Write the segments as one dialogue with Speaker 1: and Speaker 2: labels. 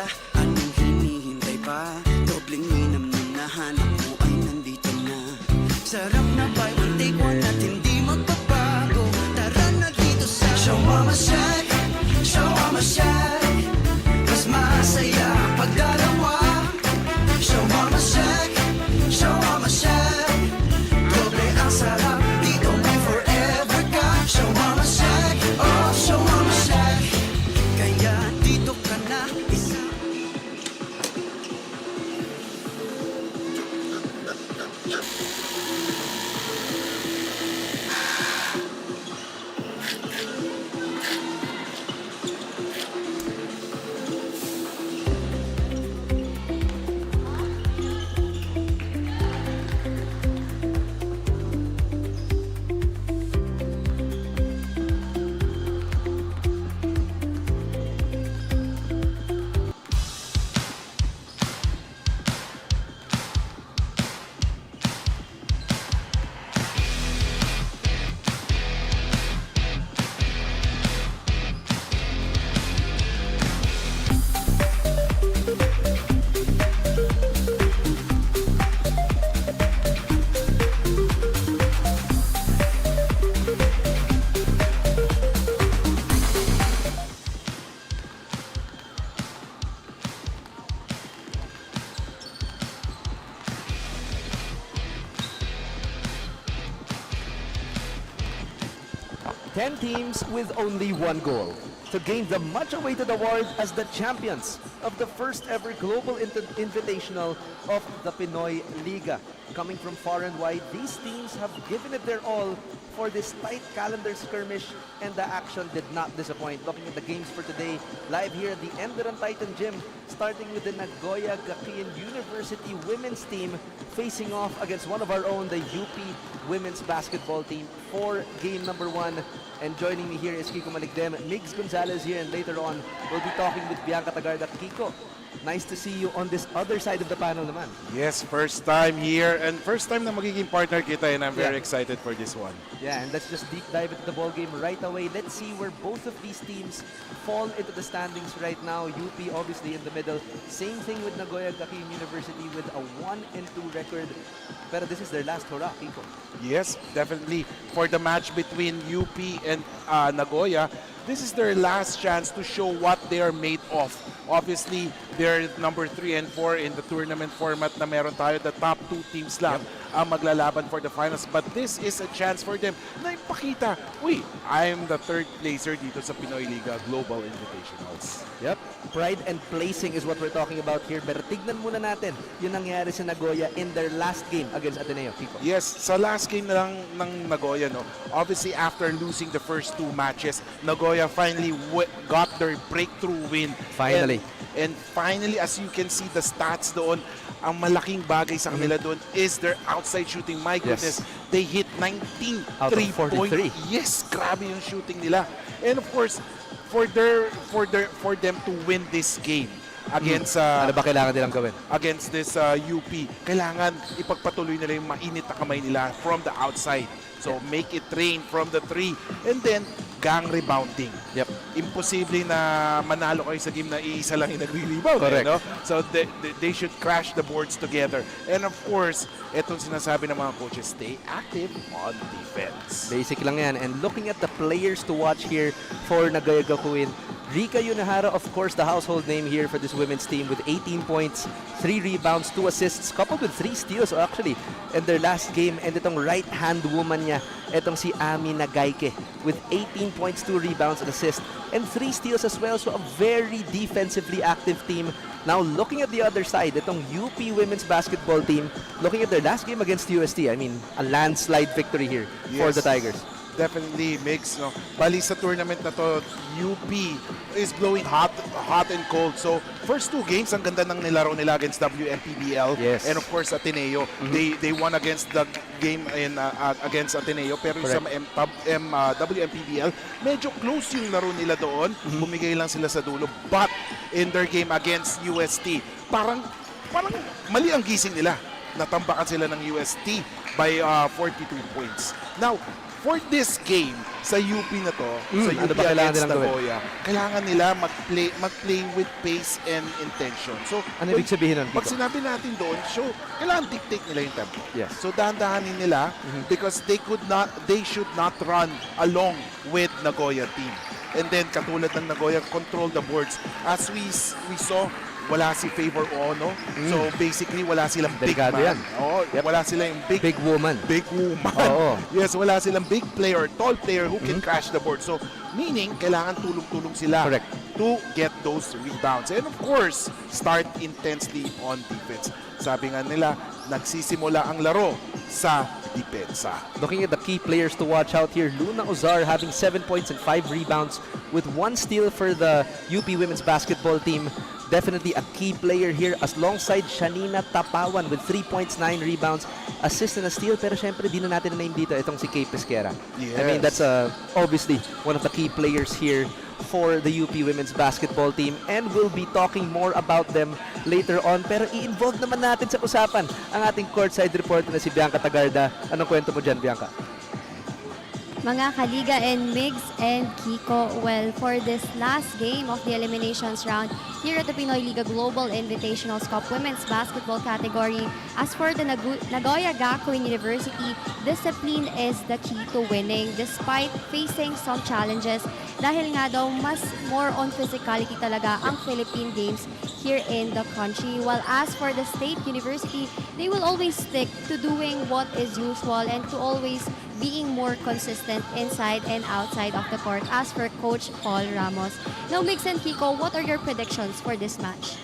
Speaker 1: isa, anong hinihintay pa? Dobleng minam na nahanap mo ay nandito na. Sarap na buy one take one at hindi magbabago. Tara na dito sa Show Mama Shack, Show Mama Shack. Mas masaya pagdalawa. Show Mama Shack, Show Mama Shack. Doble ang sarap, dito may forever ka. Show Mama Shack, oh Show Mama Shack. Kaya dito ka na isa.
Speaker 2: Ten teams with only one goal, to gain the much-awaited award as the champions of the first ever global invitational of the Pinoyliga. Coming from far and wide, these teams have given it their all for this tight calendar skirmish, and the action did not disappoint. Looking at the games for today, live here at the ENDERUN Titan Gym, starting with the Nagoya Gakuen University women's team facing off against one of our own, the UP women's basketball team, for game number 1. And joining me here is Kiko Maligdem, Migs Gonzalez here, and later on, we'll be talking with Bianca Tagarda. Kiko, nice to see you on this other side of the panel naman.
Speaker 3: Yes, first time here and first time na magiging partner kita, and I'm very excited for this one.
Speaker 2: Yeah, and let's just deep dive into the ball game right away. Let's see where both of these teams fall into the standings right now. UP obviously in the middle. Same thing with Nagoya Gakuen University with a 1-2 record. Pero this is their last hurrah, Kiko.
Speaker 3: Yes, definitely. For the match between UP and Nagoya, this is their last chance to show what they are made of. Obviously, they're number 3 and 4 in the tournament format na meron tayo. The top 2 teams lang ang maglalaban for the finals. But this is a chance for them na ipakita, uy, I'm the 3rd placer dito sa Pinoyliga Global Invitationals.
Speaker 2: Yep, pride and placing is what we're talking about here. Pero tignan muna natin yung nangyari sa Nagoya in their last game against Ateneo, Kiko.
Speaker 3: Yes, sa last game na lang ng Nagoya, no? Obviously, after losing the first 2 matches, Nagoya finally got their breakthrough win.
Speaker 2: Finally.
Speaker 3: And finally, as you can see the stats doon, ang malaking bagay sa kanila doon is their outside shooting. My goodness, they hit 19
Speaker 2: out of
Speaker 3: 3-point.
Speaker 2: 43.
Speaker 3: Yes, grabe yung shooting nila. And of course, for them to win this game against
Speaker 2: ano ba kailangan nilang gawin?
Speaker 3: Against this UP, kailangan ipagpatuloy nila yung mainit na kamay nila from the outside. So make it rain from the 3, and then gang rebounding.
Speaker 2: Yep.
Speaker 3: Imposible na manalo kayo sa game na iisa lang yung nagre-rebound.
Speaker 2: Correct.
Speaker 3: No? So they should crash the boards together. And of course, itong sinasabi ng mga coaches, stay active on defense.
Speaker 2: Basic lang yan. And looking at the players to watch here for Nagoya Gakuen, Rika Yunahara, of course, the household name here for this women's team with 18 points, 3 rebounds, 2 assists, coupled with 3 steals actually in their last game. And itong right-hand woman niya, itong si Ami Nagaike with 18 points, 2 rebounds, and assists, and 3 steals as well. So a very defensively active team. Now looking at the other side, itong UP women's basketball team, looking at their last game against UST, I mean, a landslide victory here for the Tigers.
Speaker 3: Definitely mix, no? Bali sa tournament na to, UP is blowing hot and cold. So first 2 games, ang ganda ng nilaro nila against WMPBL and of course Ateneo. They won against the game in against Ateneo, pero sa WMPBL, medyo close yung laro nila doon. Bumigay lang sila sa dulo. But in their game against UST, parang mali ang gising nila. Natambakan sila ng UST by 42 points. Now, for this game, sa UP na to, sa UP
Speaker 2: ano ba kailangan
Speaker 3: against
Speaker 2: nilang gawin?
Speaker 3: Nagoya, kailangan nila mag-play with pace and intention. So,
Speaker 2: Ano ibig sabihin nun,
Speaker 3: pag
Speaker 2: Kiko?
Speaker 3: sinabi natin doon, kailangan dictate nila yung tempo.
Speaker 2: Yes.
Speaker 3: So, dahan-dahanin nila because they should not run along with Nagoya team. And then, katulad ng Nagoya, control the boards. As we saw, wala si Favor Ono. So, basically, wala silang big
Speaker 2: Delikado
Speaker 3: man.
Speaker 2: yan.
Speaker 3: Oo, wala silang
Speaker 2: Big woman.
Speaker 3: big woman.
Speaker 2: Oo.
Speaker 3: Yes, wala silang big player, tall player who can crash the board. So, meaning, kailangan tulong-tulong sila
Speaker 2: Correct.
Speaker 3: to get those rebounds. And of course, start intensely on defense. Sabi nga nila, nagsisimula ang laro sa depensa.
Speaker 2: Looking at the key players to watch out here, Luna Ozar having 7 points and 5 rebounds with 1 steal for the UP women's basketball team. Definitely a key player here alongside Shanina Tapawan with 3 points, 9 rebounds, assist and a steal. Pero syempre, di na natin na-name dito itong si Kay Pesquera.
Speaker 3: Yes.
Speaker 2: I mean, that's obviously one of the key players here for the UP women's basketball team, and we'll be talking more about them later on. Pero i-involve naman natin sa usapan ang ating courtside reporter na si Bianca Tagarda. Anong kwento mo dyan, Bianca?
Speaker 4: Mga Kaliga and Migs and Kiko, well, for this last game of the eliminations round here at the Pinoyliga Global Invitationals Cup Women's Basketball category, as for the Nagoya Gakuen University, discipline is the key to winning despite facing some challenges dahil nga daw mas more on physicality talaga ang Philippine games here in the country. While as for the State University, they will always stick to doing what is usual and to always being more consistent inside and outside of the court as for Coach Paul Ramos. Now, Mix and Kiko, what are your predictions for this match?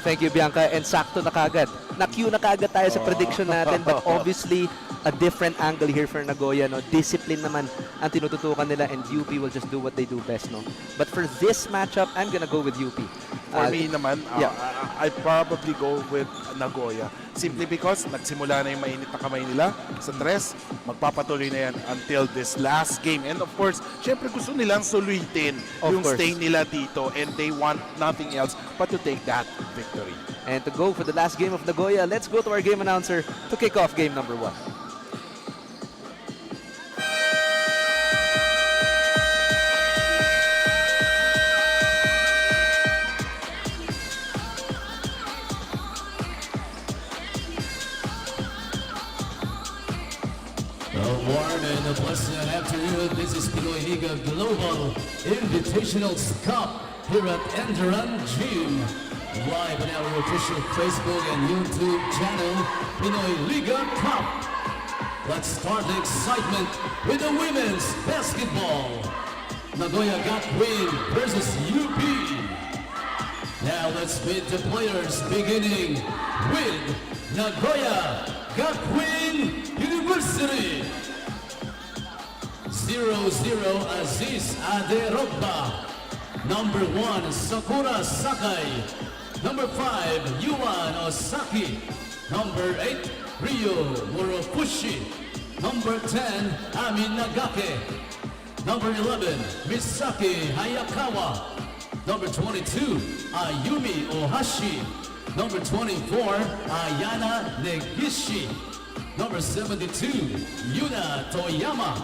Speaker 2: Thank you, Bianca. And sakto na kagad. Na-cue na kagad tayo sa prediction natin, but obviously a different angle here for Nagoya. No? Discipline naman ang tinututukan nila, and UP will just do what they do best. No? But for this matchup, I'm gonna go with UP.
Speaker 3: For me naman,
Speaker 2: yeah.
Speaker 3: I'd probably go with Nagoya. Simply because nagsimula na yung mainit na kamay nila sa tres, magpapatuloy na yan until this last game. And of course, syempre gusto nilang suluitin yung stay nila dito, and they want nothing else but to take that victory.
Speaker 2: And to go for the last game of Nagoya, let's go to our game announcer to kick off game number 1.
Speaker 5: A warm and a pleasant afternoon. This is Pinoyliga Global Invitationals Cup here at ENDERUN Gym. Live on our official Facebook and YouTube channel, Pinoyliga Cup. Let's start the excitement with the women's basketball. Nagoya Gakuen versus UP. Now let's meet the players, beginning with Nagoya Gakuen University. 0-0 Aziz Aderogba. Number 1 Sakura Sakai. Number 5 Yuan Osaki. Number 8 Ryo Morofushi. Number 10 Ami Nagake. Number 11 Misaki Hayakawa. Number 22 Ayumi Ohashi. Number 24 Ayana Negishi. Number 72 Yuna Toyama.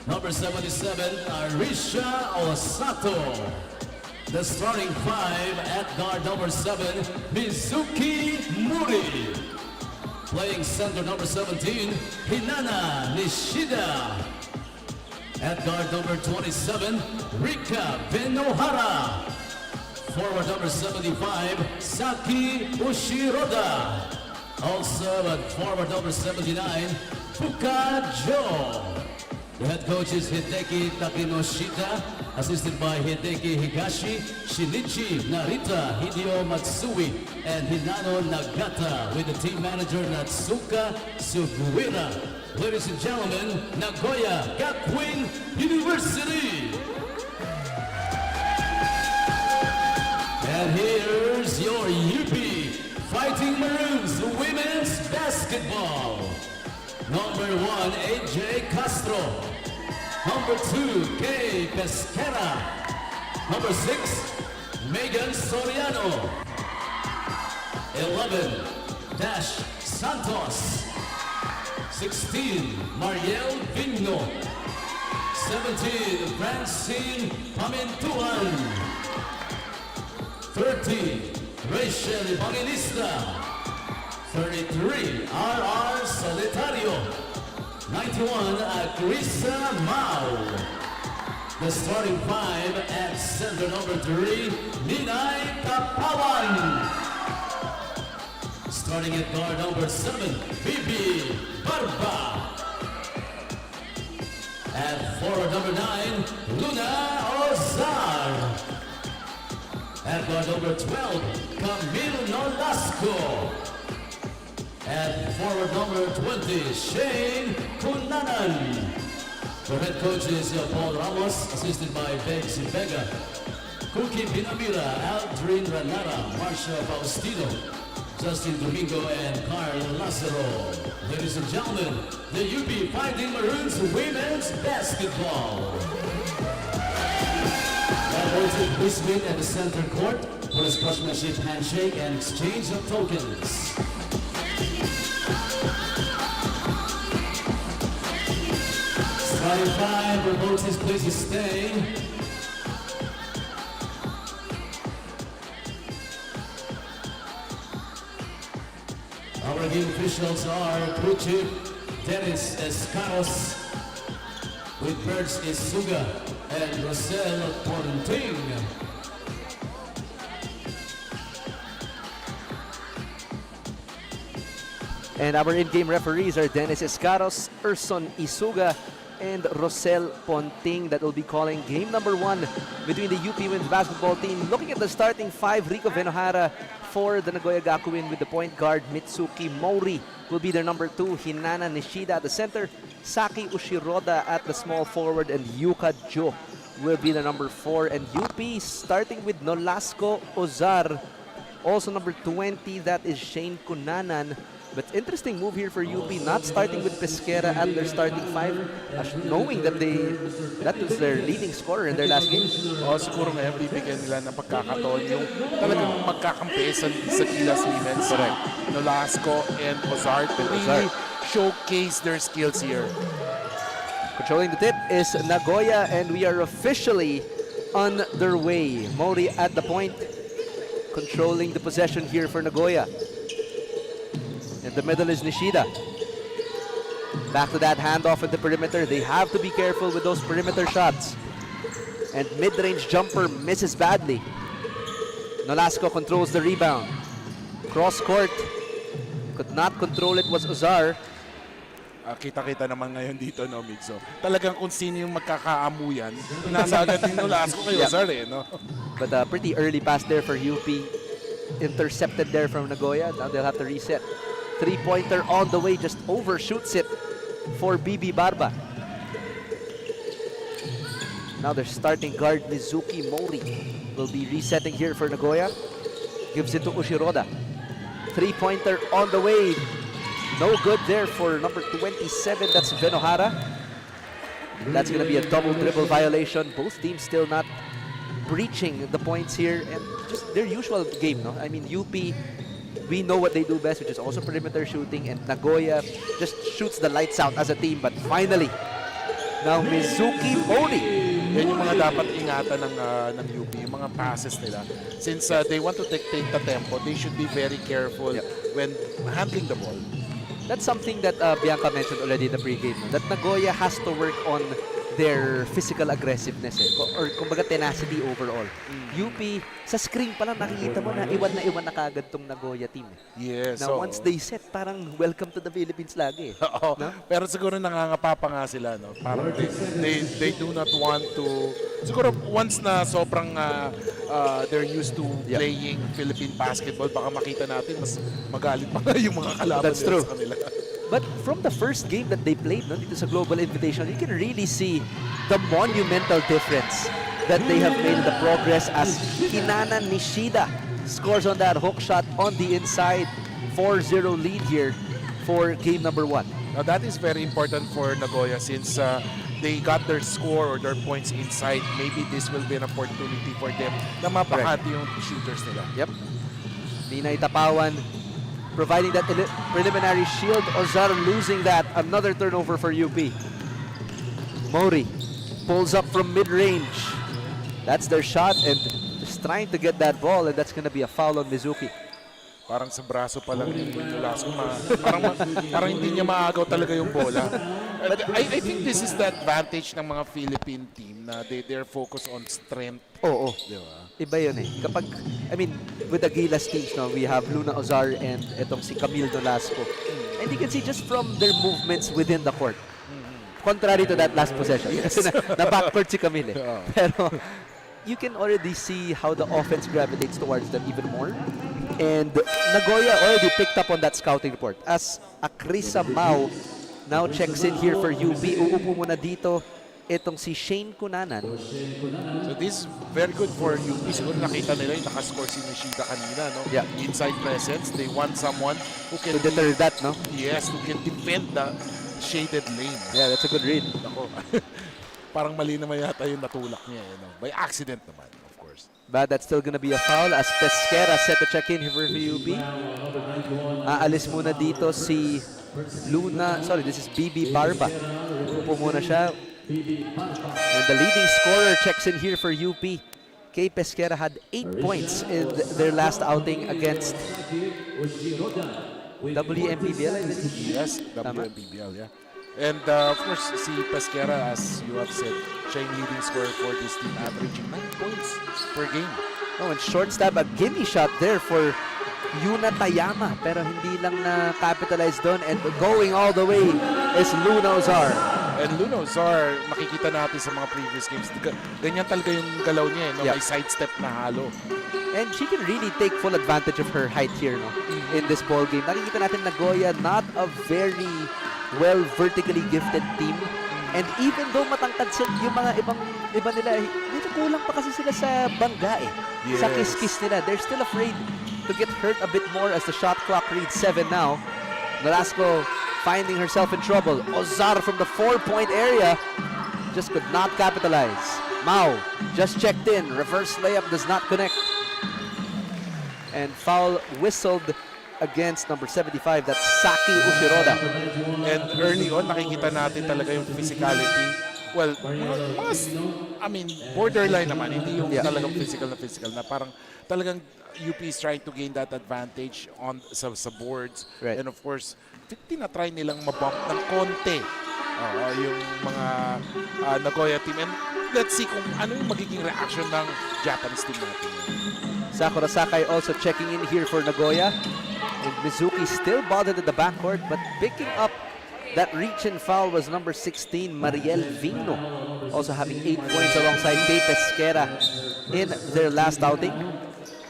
Speaker 5: Number 77 Arisha Osato. The starting 5 at guard number 7 Mizuki Muri. Playing center number 17 Hinana Nishida. At guard number 27 Rika Benohara. Forward number 75 Saki Ushiroda. Also at forward number 79 Fuka Jo. The head coach is Hideki Takinoshita, assisted by Hideki Higashi, Shinichi Narita, Hideo Matsui, and Hinano Nagata, with the team manager Natsuka Suguira. Ladies and gentlemen, Nagoya Gakuen University. And here's your UP Fighting Maroons women's basketball. Number 1, AJ Castro. Number 2, Kay Pesquera. Number 6, Megan Soriano. 11, Dash Santos. 16, Mariel Vigno. 17, Francine Pamintuan. 30, Rachel Evangelista. 33, R.R. Solitario. 91, Crisa Mao. The starting five at center number 3, Ninay Kapawan. Starting at guard number 7, Bibi Barba. At forward number 9, Luna Ozar. At guard number 12, Camille Nolasco. At forward number 20, Shane Kunanan. The head coach is Paul Ramos, assisted by Bex Vega, Cookie Binamira, Aldrin Ranara, Marcia Faustino, Justin Domingo, and Carl Lazaro. Ladies and gentlemen, the UP Fighting Maroons Women's Basketball. That was it. Please meet at the center court for a sportsmanship handshake and exchange of tokens. Starting five, Remotes, please stay. Our game officials are crew chief Dennis Escaros with Birds Isuga and Rosel Ponting.
Speaker 2: And our in-game referees are Dennis Escaros, Urson Isuga, and Rosel Ponting that will be calling game number 1 between the UP Women's Basketball team. Looking at the starting 5, Rico Venohara for the Nagoya Gakuen with the point guard. Mitsuki Mori will be their number 2. Hinana Nishida at the center. Saki Ushiroda at the small forward. And Yuka Jo will be the number 4. And UP starting with Nolasco Ozar. Also number 20, that is Shane Kunanan. But interesting move here for UP, not starting with Pesquera at their starting 5, knowing that that was their leading scorer in their last game.
Speaker 3: Siguro ngayon bibigyan nila ng pagkakataon yung talagang magkakampi sa Gilas Women's. Correct. Nolasco and Ozar to really showcase their skills here.
Speaker 2: Controlling the tip is Nagoya, and we are officially on their way. Mori at the point, controlling the possession here for Nagoya. In the middle is Nishida. Back to that handoff at the perimeter. They have to be careful with those perimeter shots. And mid-range jumper misses badly. Nolasco controls the rebound. Cross court. Could not control it, was Ozar.
Speaker 3: Kita-kita naman ngayon dito, no, Migso. Talagang kung sino yung magkakaamuyan, nasa agad din Nolasco kay Ozar, no?
Speaker 2: But a pretty early pass there for UP. Intercepted there from Nagoya. Now they'll have to reset. Three-pointer on the way, just overshoots it for Bibi Barba. Now their starting guard, Mizuki Mori, will be resetting here for Nagoya. Gives it to Ushiroda. Three-pointer on the way. No good there for number 27, that's Venohara. That's going to be a double dribble violation. Both teams still not breaching the points here. And just their usual game, no? I mean, UP, we know what they do best, which is also perimeter shooting, and Nagoya just shoots the lights out as a team. But finally, now Mizuki Mori.
Speaker 3: Yan yung mga dapat ingatan ng UP, yung mga passes nila. Since they want to dictate the tempo, they should be very careful when handling the ball.
Speaker 2: That's something that Bianca mentioned already in the pregame, no? That Nagoya has to work on their physical aggressiveness, or kumbaga tenacity overall. UP, sa screen pa lang nakikita mo na iwan na kagad tong Nagoya team.
Speaker 3: Yes.
Speaker 2: Now, once they set, parang welcome to the Philippines lagi.
Speaker 3: No? Pero siguro nangangapa pa nga sila, no? Parang they do not want to, siguro once na sobrang they're used to playing Philippine basketball, baka makita natin mas magalit pa nga yung mga kalaban nila sa kanila.
Speaker 2: But from the first game that they played, no, dito sa Global Invitational, you can really see the monumental difference that they have made in the progress as Hinana Nishida scores on that hook shot on the inside. 4-0 lead here for game number 1.
Speaker 3: Now that is very important for Nagoya since they got their score or their points inside. Maybe this will be an opportunity for them na mapahati yung shooters nila.
Speaker 2: Yep. Ninay Tapawan providing that preliminary shield. Ozar losing that. Another turnover for UP. Mori pulls up from mid-range. That's their shot and just trying to get that ball, and that's going to be a foul on Mizuki.
Speaker 3: Parang sa braso pa lang yung Velasco. Parang hindi niya maagaw talaga yung bola. I think this is the advantage ng mga Philippine team na they're focused on strength.
Speaker 2: Oo.
Speaker 3: Diba?
Speaker 2: Iba yun eh. Kapag, I mean, with the Gilas teams, no, we have Luna Ozar and itong si Camille Nolasco. And you can see just from their movements within the court. Contrary to that last possession. Kasi na backcourt si Camille. Pero you can already see how the offense gravitates towards them even more. And Nagoya already picked up on that scouting report. As Akrisa Mau now checks in here for UP. Uupo muna dito itong si Shane Cunanan.
Speaker 3: So this is very good for UP. Siguro nakita nila yung nakascore si Nishida kanina, no?
Speaker 2: Yeah.
Speaker 3: Inside presence. They want someone who can
Speaker 2: To deter that, no?
Speaker 3: Yes, who can defend the shaded lane.
Speaker 2: Yeah, that's a good read.
Speaker 3: Ako, parang mali naman yata yung natulak niya, no? By accident naman, of course.
Speaker 2: But that's still gonna be a foul as Pesquera set to check in here for UP. Aalis muna dito si Luna, sorry, this is BB Barba. Upo muna siya. And the leading scorer checks in here for UP. Kay Pesquera had 8 points in their last outing against WMPBL, I believe.
Speaker 3: Yes, WMPBL, yeah. And of course, si Pesquera, as you have said, siya yung leading scorer for this team, averaging 9 points per game.
Speaker 2: Oh, and short stab, a gimme shot there for Yuna Tayama. Pero hindi lang na-capitalize doon. And going all the way is Luna Ozar.
Speaker 3: And Luna Ozar, makikita natin sa mga previous games, ganyan talaga yung galaw niya, no?
Speaker 2: Yeah.
Speaker 3: May sidestep na halo.
Speaker 2: And she can really take full advantage of her height here, no? In this ball game. Nakikita natin Nagoya, not a very well vertically gifted team. And even though matangkad sila, yung mga iba nila, dito kulang pa kasi sila sa bangga eh.
Speaker 3: Yes.
Speaker 2: Sa kiss-kiss nila. They're still afraid to get hurt a bit more as the shot clock reads 7 now. Nolasco finding herself in trouble. Ozar from the 4-point area just could not capitalize. Mau just checked in. Reverse layup does not connect. And foul whistled against number 75, that's Saki Ushiroda.
Speaker 3: And early on, nakikita natin talaga yung physicality. Well, I mean, borderline naman, hindi yung talagang physical na parang talagang UP is trying to gain that advantage on sa boards.
Speaker 2: Right.
Speaker 3: And of course, tinatry nilang mabump ng konti yung mga Nagoya team. And let's see kung ano yung magiging reaction ng Japanese team natin.
Speaker 2: Sakura Sakai also checking in here for Nagoya. And Mizuki still bothered at the backcourt, but picking up that reach and foul was number 16, Mariel Vino. Also having 8 points alongside Kay Pesquera in their last outing.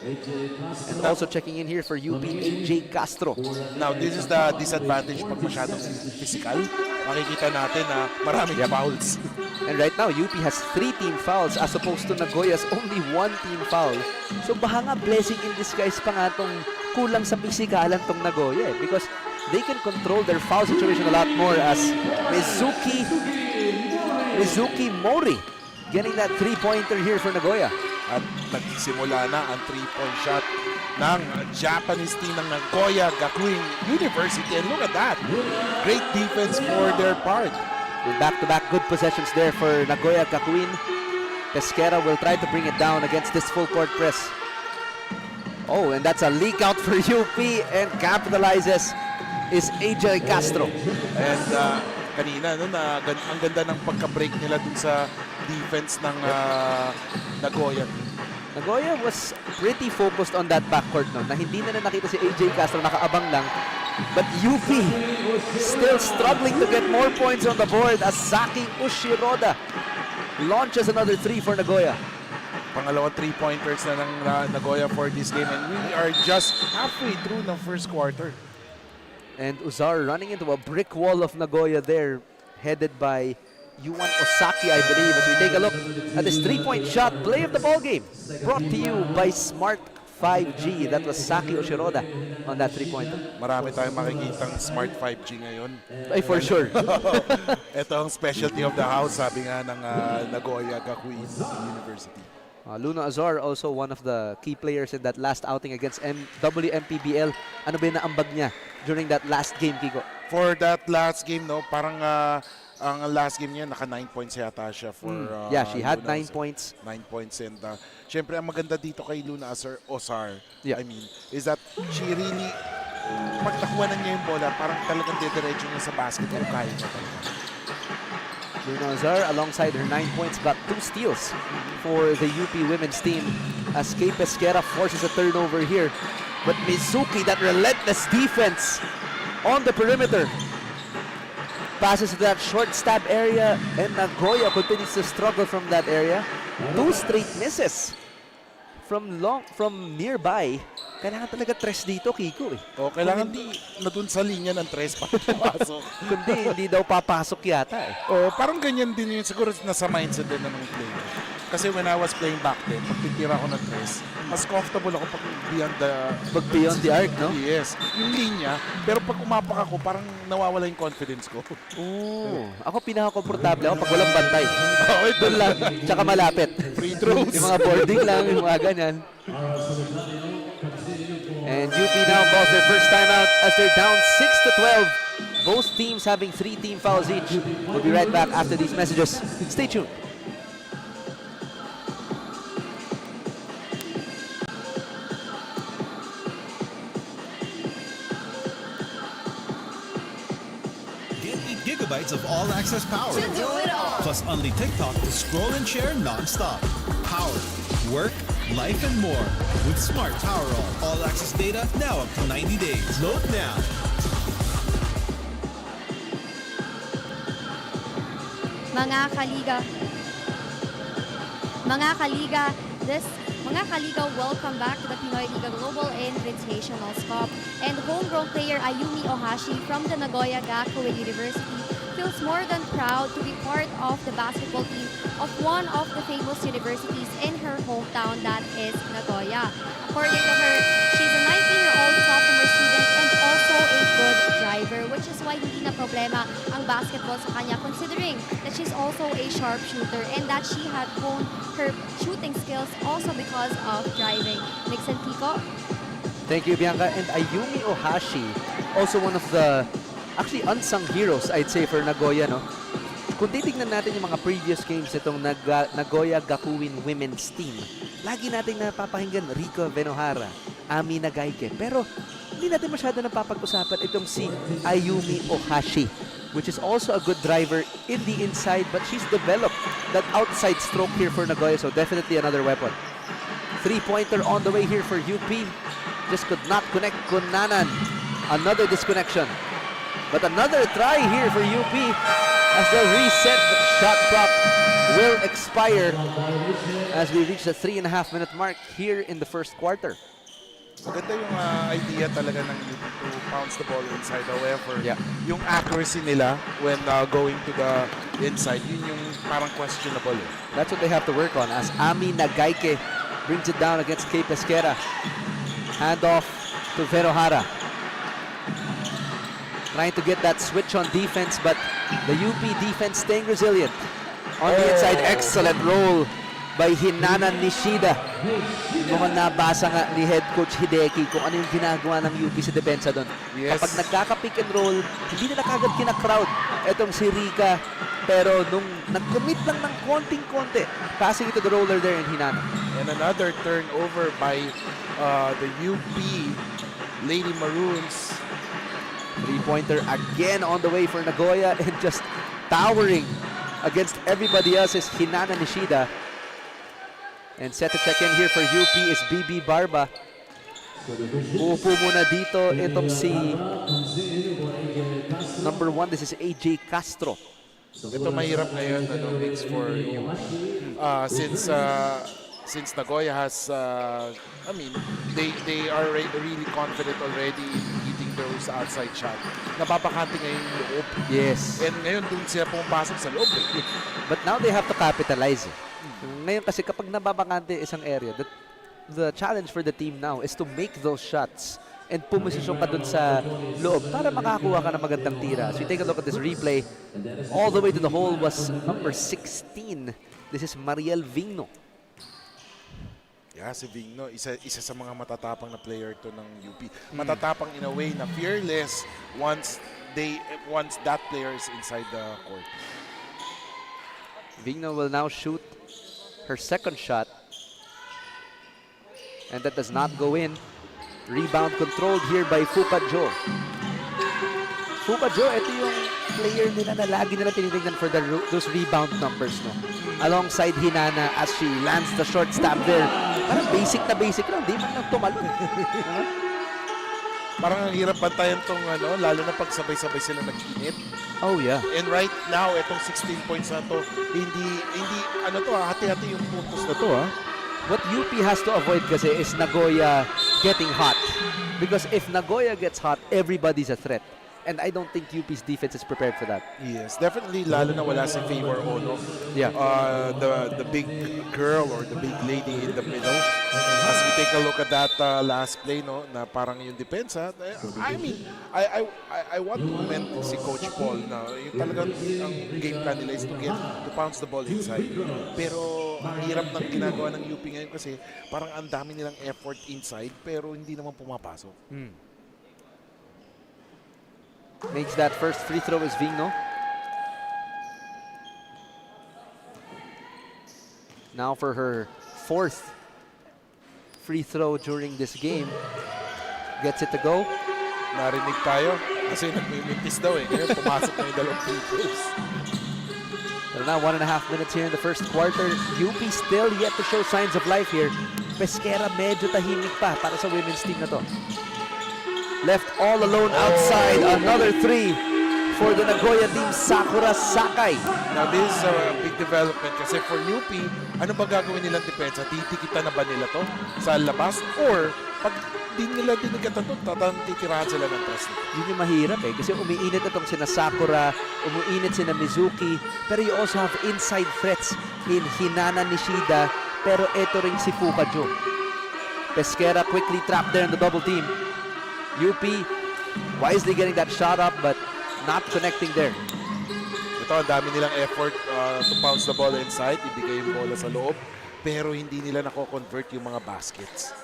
Speaker 2: And also checking in here for UP, AJ Castro.
Speaker 3: Now, this is the disadvantage pag masyadong physical. Makikita natin na maraming fouls.
Speaker 2: And right now, UP has 3 team fouls as opposed to Nagoya's only 1 team foul. So baka nga blessing in disguise pa nga tong kulang sa pisikalan tong Nagoya because they can control their foul situation a lot more as Mizuki Mori getting that 3-pointer here for Nagoya.
Speaker 3: At nagsimula na ang 3-point shot ng Japanese team ng Nagoya Gakuin University. And look at that. Great defense for their part.
Speaker 2: With back-to-back good possessions there for Nagoya Gakuin. Pesquera will try to bring it down against this full-court press. Oh, and that's a leak out for UP and capitalizes is AJ Castro.
Speaker 3: And kanina, no, ang ganda ng pagka-break nila dun sa defense ng Nagoya team.
Speaker 2: Nagoya was pretty focused on that backcourt no, na hindi na nakita si AJ Castro, nakaabang lang. But UP still struggling to get more points on the board as Saki Ushiroda launches another 3 for Nagoya.
Speaker 3: Pangalawang 3-pointers na ng Nagoya for this game, and we are just halfway through the first quarter.
Speaker 2: And Uzar running into a brick wall of Nagoya there, headed by Yuan Osaki, I believe. As we take a look at this 3-point shot, play of the ball game, brought to you by Smart 5G. That was Saki Ushiroda on that 3-pointer.
Speaker 3: Marami tayong makikitang Smart 5G ngayon.
Speaker 2: Ay, for sure.
Speaker 3: Ito ang specialty of the house, sabi nga ng Nagoya Gakuin University.
Speaker 2: Luna Azar, also one of the key players in that last outing against WMPBL. Ano ba yung naambag niya during that last game, Kiko?
Speaker 3: For that last game, no, parang ang last game niya, naka 9 points yata siya for
Speaker 2: Yeah, she had
Speaker 3: Luna
Speaker 2: 9 points.
Speaker 3: 9 points. And syempre, ang maganda dito kay Luna Osar,
Speaker 2: Yeah.
Speaker 3: I mean, is that she really, pag nakuha na niya yung bola, parang talagang didiretso niya sa basket kung kaya niya talaga.
Speaker 2: Luna Azar, alongside her 9 points, got 2 steals for the UP women's team as Kay Pesquera forces a turnover here. But Mizuki, that relentless defense on the perimeter, passes to that short stab area, and Nagoya continues to struggle from that area. 2 straight misses from nearby. Kailangan talaga tres dito, Kiko.
Speaker 3: O, kailangan di na dun sa linya ng tres para pumasok.
Speaker 2: Kundi hindi daw papasok yata eh.
Speaker 3: O, parang ganyan din yun. Siguro nasa mindset din ng player. Kasi when I was playing back then, pag titira ko ng tres, mas comfortable ako pag
Speaker 2: Beyond the arc, no?
Speaker 3: Yes, yung linya. Pero pag umapak ako, parang nawawala yung confidence ko.
Speaker 2: Oo. Ako pinaka-komportable ako pag walang bantay. Doon lang, tsaka malapit.
Speaker 3: Free throws.
Speaker 2: Yung mga boarding lang, yung mga ganyan. And UP now calls their first timeout as they're down 6-12. Both teams having 3 team fouls each. We'll be right back after these messages. Stay tuned.
Speaker 6: Get 8 gigabytes of all-access power.
Speaker 7: To do it all.
Speaker 6: Plus only TikTok to scroll and share non-stop. Power, work, life, and more. With Smart Power all-access data now up to 90 days. Load now.
Speaker 4: Mga kaliga, welcome back to the Pinoyliga Global Invitationals Cup. And homegrown player Ayumi Ohashi from the Nagoya Gakuin University feels more than proud to be part of the basketball team of one of the famous universities in her hometown, that is Nagoya. According to her, she's a 19-year-old sophomore student and also a good driver, which is why hindi na problema ang basketball sa kanya, considering that she's also a sharpshooter and that she had honed her shooting skills also because of driving. Mix and Kiko?
Speaker 2: Thank you, Bianca. And Ayumi Ohashi, also one of the actually unsung heroes, I'd say, for Nagoya, no? Kung titignan natin yung mga previous games itong Nagoya Gakuin women's team, lagi natin napapakinggan Rico Venohara, Ami Nagaike. Pero hindi natin masyado napapag-usapan itong si Ayumi Ohashi, which is also a good driver in the inside, but she's developed that outside stroke here for Nagoya, so definitely another weapon. 3-pointer on the way here for UP. Just could not connect Kunanan. Another disconnection. But another try here for UP as the reset shot clock will expire as we reach the 3.5-minute mark here in the first quarter.
Speaker 3: Maganda yung idea talaga ng UP to bounce the ball inside. However,
Speaker 2: Yeah.
Speaker 3: yung accuracy nila when going to the inside, yun yung parang questionable.
Speaker 2: That's what they have to work on as Ami Nagaike brings it down against Kay Pesquera. Handoff to Verohara. Trying to get that switch on defense, but the UP defense staying resilient. On the inside, excellent roll by Hinana Nishida. Mukhang nabasa nga ni head coach Hideki kung ano yung ginagawa ng UP sa depensa doon.
Speaker 3: Yes.
Speaker 2: Kapag nagkaka-pick and roll, hindi nila kagad kina-crowd etong si Rika. Pero nung nag-commit lang ng konting-konti, passing it to the roller there in Hinana.
Speaker 3: And another turnover by the UP Lady Maroons.
Speaker 2: 3-pointer again on the way for Nagoya, and just towering against everybody else is Hinana Nishida. And set to check in here for UP is BB Barba. Uupo muna dito itong si number 1. This is AJ Castro.
Speaker 3: Ito mahirap ngayon, mix for UP. Since Nagoya has, I mean, they are really confident already hitting those outside shot. Napapakante ngayon yung loob.
Speaker 2: Yes.
Speaker 3: And ngayon dun sila pumapasok sa loob.
Speaker 2: But now they have to capitalize. Ngayon kasi kapag nababakante isang area, the challenge for the team now is to make those shots and pumusisyon ka dun sa loob para makakuha ka ng magandang tira. So you take a look at this replay. All the way to the hole was number 16. This is Mariel Vigno.
Speaker 3: Yeah, si Vigno, isa sa mga matatapang na player to ng UP. Matatapang in a way na fearless once that player is inside the court.
Speaker 2: Vigno will now shoot her second shot. And that does not go in. Rebound controlled here by Fukajo. Fukajo, ito yung player nila na lagi nila tinitingnan for those rebound numbers, no? Alongside Hinana as she lands the short stab there. Parang basic na basic lang, di man lang tumalon.
Speaker 3: Parang ang hirap bantayan tong lalo na pag sabay-sabay sila nag-init.
Speaker 2: Oh yeah.
Speaker 3: And right now, itong 16 points na to, hindi hati-hati yung puntos na to,
Speaker 2: What UP has to avoid kasi is Nagoya getting hot. Because if Nagoya gets hot, everybody's a threat. And I don't think UP's defense is prepared for that.
Speaker 3: Yes, definitely, lalo na wala si Favor Ono.
Speaker 2: Yeah.
Speaker 3: The big girl or the big lady in the middle. As we take a look at that last play, no, na parang yung depensa. I mean, I want to comment si Coach Paul na yung talagang ang game plan nila is to bounce the ball inside. Pero ang hirap ng ginagawa ng UP ngayon kasi parang ang dami nilang effort inside pero hindi naman pumapasok.
Speaker 2: Makes that first free throw is Vigno. Now for her fourth free throw during this game. Gets it to go.
Speaker 3: Narinig tayo kasi nagmimintis daw Ngayon pumasok na yung dalawang free throws.
Speaker 2: Pero now 1.5 minutes here in the first quarter. UP still yet to show signs of life here. Pesquera medyo tahimik pa para sa women's team na to. Left all alone outside. Another three for the Nagoya team, Sakura Sakai.
Speaker 3: Now this is a big development kasi for UP, ano ba gagawin nilang depensa? Titikita na ba nila to sa labas? Or pag di nila dinikita to, titirahan sila ng press.
Speaker 2: Yun yung mahirap kasi umiinit itong sina Sakura, umiinit sina Mizuki, pero you also have inside threats in Hinana Nishida, pero ito rin si Fukajo. Pesquera quickly trapped there in the double team. UP wisely getting that shot up but not connecting there.
Speaker 3: Ito, ang dami nilang effort to bounce the ball inside, ibigay yung bola sa loob, pero hindi nila nako-convert yung mga baskets.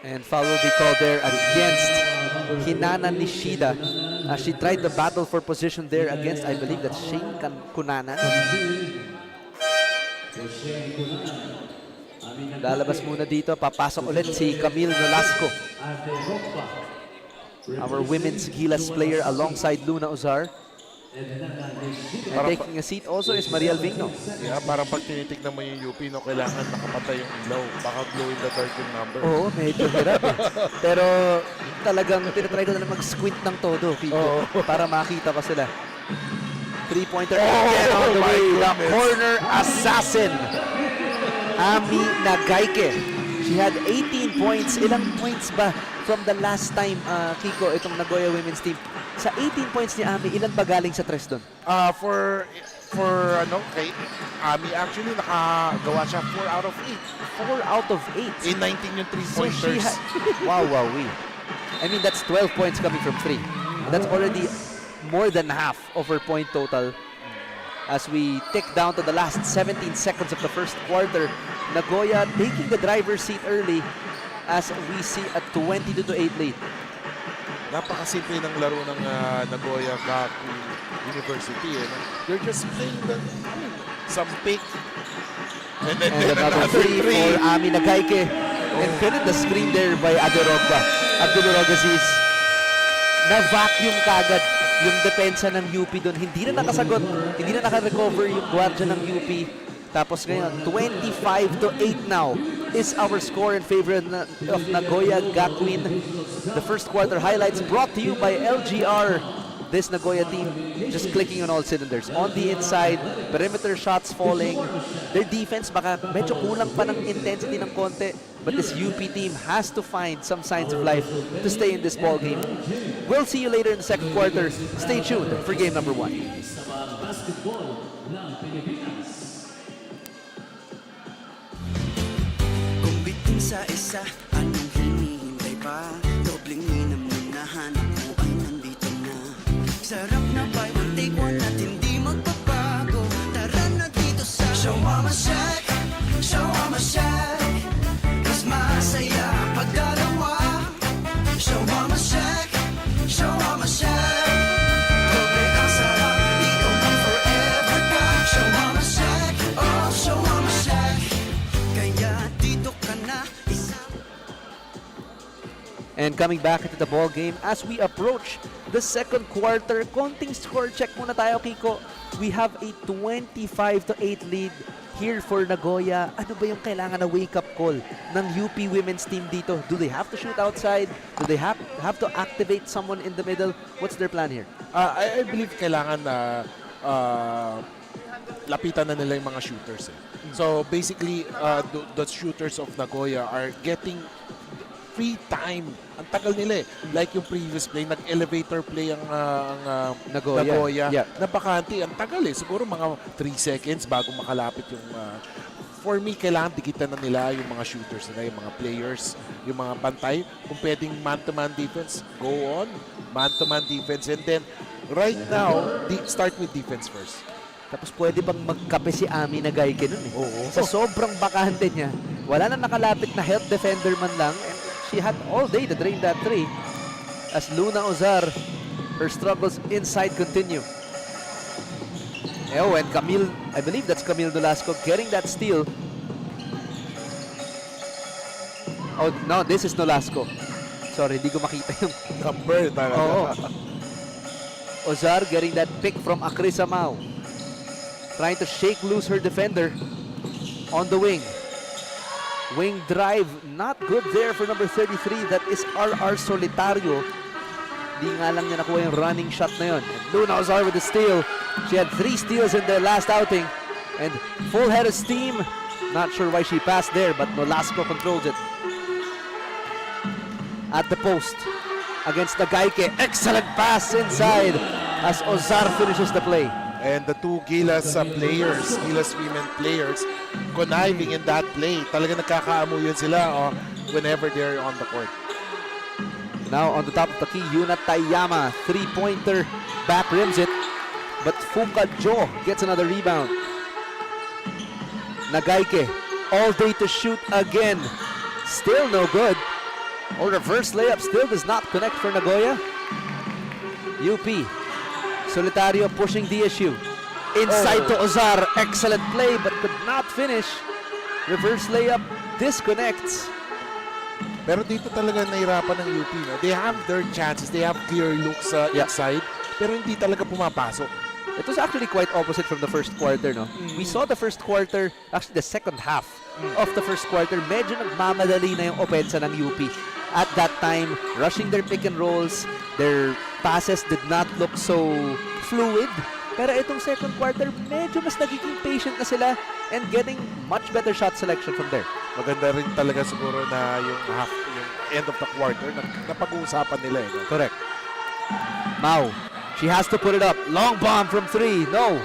Speaker 2: And foul will be called there against Hinana Nishida. She tried the battle for position there against, I believe that's Shane Kunana. Lalabas muna dito, papasok ulit si Camille Nolasco. Our women's Gilas player alongside Luna Ozar. And taking a seat also is Mariel Vigno.
Speaker 3: Yeah, parang pag tinitignan mo yung UP, no, kailangan nakapatay yung ilaw. Baka glow in the dark yung number.
Speaker 2: Oo, medyo hirap Pero talagang tinatry ko na mag-squint ng todo, Pico, para makita ko sila. Three-pointer again on the way. The corner assassin. Ami Nagaike. She had 18 points. Ilang points ba from the last time, Kiko, itong Nagoya women's team? Sa 18 points ni Ami, ilan ba galing sa tres doon?
Speaker 3: For kay Ami, actually, nakagawa siya 4 out of 8.
Speaker 2: 4 out of 8.
Speaker 3: In 19 yung
Speaker 2: So she
Speaker 3: 3-pointers.
Speaker 2: wow. I mean, that's 12 points coming from 3. That's already more than half of her point total. As we tick down to the last 17 seconds of the first quarter, Nagoya taking the driver's seat early as we see a 22-8 lead.
Speaker 3: Napakasimple ng laro ng Nagoya Gaku University. They're just playing some pick. And then
Speaker 2: another three for Ami Nagaike. And credit the screen there by Aderogba. Abdulrogazis. Na-vacuum kagad yung depensa ng UP doon. Hindi na nakasagot, hindi na naka-recover yung guardia ng UP. Tapos ngayon, 25-8 now is our score in favor of Nagoya Gakuin. The first quarter highlights brought to you by LGR. This Nagoya team just clicking on all cylinders. On the inside, perimeter shots falling. Their defense baka medyo kulang pa ng intensity ng konti. But this UP team has to find some signs of life to stay in this ball game. We'll see you later in the second quarter. Stay tuned for game number 1.
Speaker 1: Kung bitin sa isa, anong hinihintay pa? Dobling minam nung nahanap mo ay nandito na. Sarap na buy one take one at hindi magbabago. Tara na dito sa Show Mama Shack, Show Mama Shack.
Speaker 2: And coming back into the ball game as we approach the second quarter, konting score check muna tayo, Kiko. We have a 25-8 lead here for Nagoya. Ano ba yung kailangan na wake-up call ng UP women's team dito? Do they have to shoot outside? Do they have to activate someone in the middle? What's their plan here?
Speaker 3: I believe kailangan na lapitan na nila yung mga shooters. So basically, the shooters of Nagoya are getting free time. Ang tagal nila eh. Like yung previous play, nag-elevator play ang Nagoya.
Speaker 2: Yeah.
Speaker 3: Napakante. Ang tagal eh. Siguro mga 3 seconds bago makalapit yung... for me, kailangan dikitan na nila yung mga shooters nila, yung mga players, yung mga bantay. Kung pwedeng man-to-man defense, go on. Man-to-man defense. And then, right now, start with defense first.
Speaker 2: Tapos pwede bang magkape si Ami Nagayke nun eh.
Speaker 3: Oo.
Speaker 2: Sa sobrang bakante niya, wala na nakalapit na help defender man lang. And she had all day to drain that three. As Luna Ozar, her struggles inside continue. Oh, and Camille, I believe that's Camille Nolasco getting that steal. Oh, no, this is Nolasco. Sorry, hindi ko makita yung
Speaker 3: Number talaga.
Speaker 2: Oo. Ozar getting that pick from Akrisa Mau. Trying to shake loose her defender on the wing. Wing drive, not good there for number 33. That is RR Solitario. Di nga lang niya nakuha yung running shot na yun. And Luna Ozar with the steal. She had 3 steals in their last outing. And full head of steam. Not sure why she passed there, but Nolasco controls it. At the post against Nagayke. Excellent pass inside as Ozar finishes the play.
Speaker 3: And the two Gilas players, Gilas women players, conniving in that play. Talaga nagkakaamuyan sila whenever they're on the court.
Speaker 2: Now on the top of the key, Yuna Tayama, 3-pointer, back rims it. But Fuka Jo gets another rebound. Nagayke, all day to shoot again. Still no good. Or reverse layup still does not connect for Nagoya. UP, Solitario pushing the issue. Inside to Ozar, excellent play but could not finish. Reverse layup disconnects.
Speaker 3: Pero dito talaga nahirapan ng UP. No? They have their chances, they have clear looks inside, pero hindi talaga pumapasok.
Speaker 2: It was actually quite opposite from the first quarter, no? We saw the first quarter, actually the second half of the first quarter, medyo nagmamadali na yung opensa ng UP. At that time, rushing their pick and rolls, their passes did not look so fluid. Pero itong second quarter, medyo mas nagiging patient na sila and getting much better shot selection from there.
Speaker 3: Maganda rin talaga siguro na yung end of the quarter na napag-uusapan nila eh. No?
Speaker 2: Correct. Mau, she has to put it up. Long bomb from 3. No.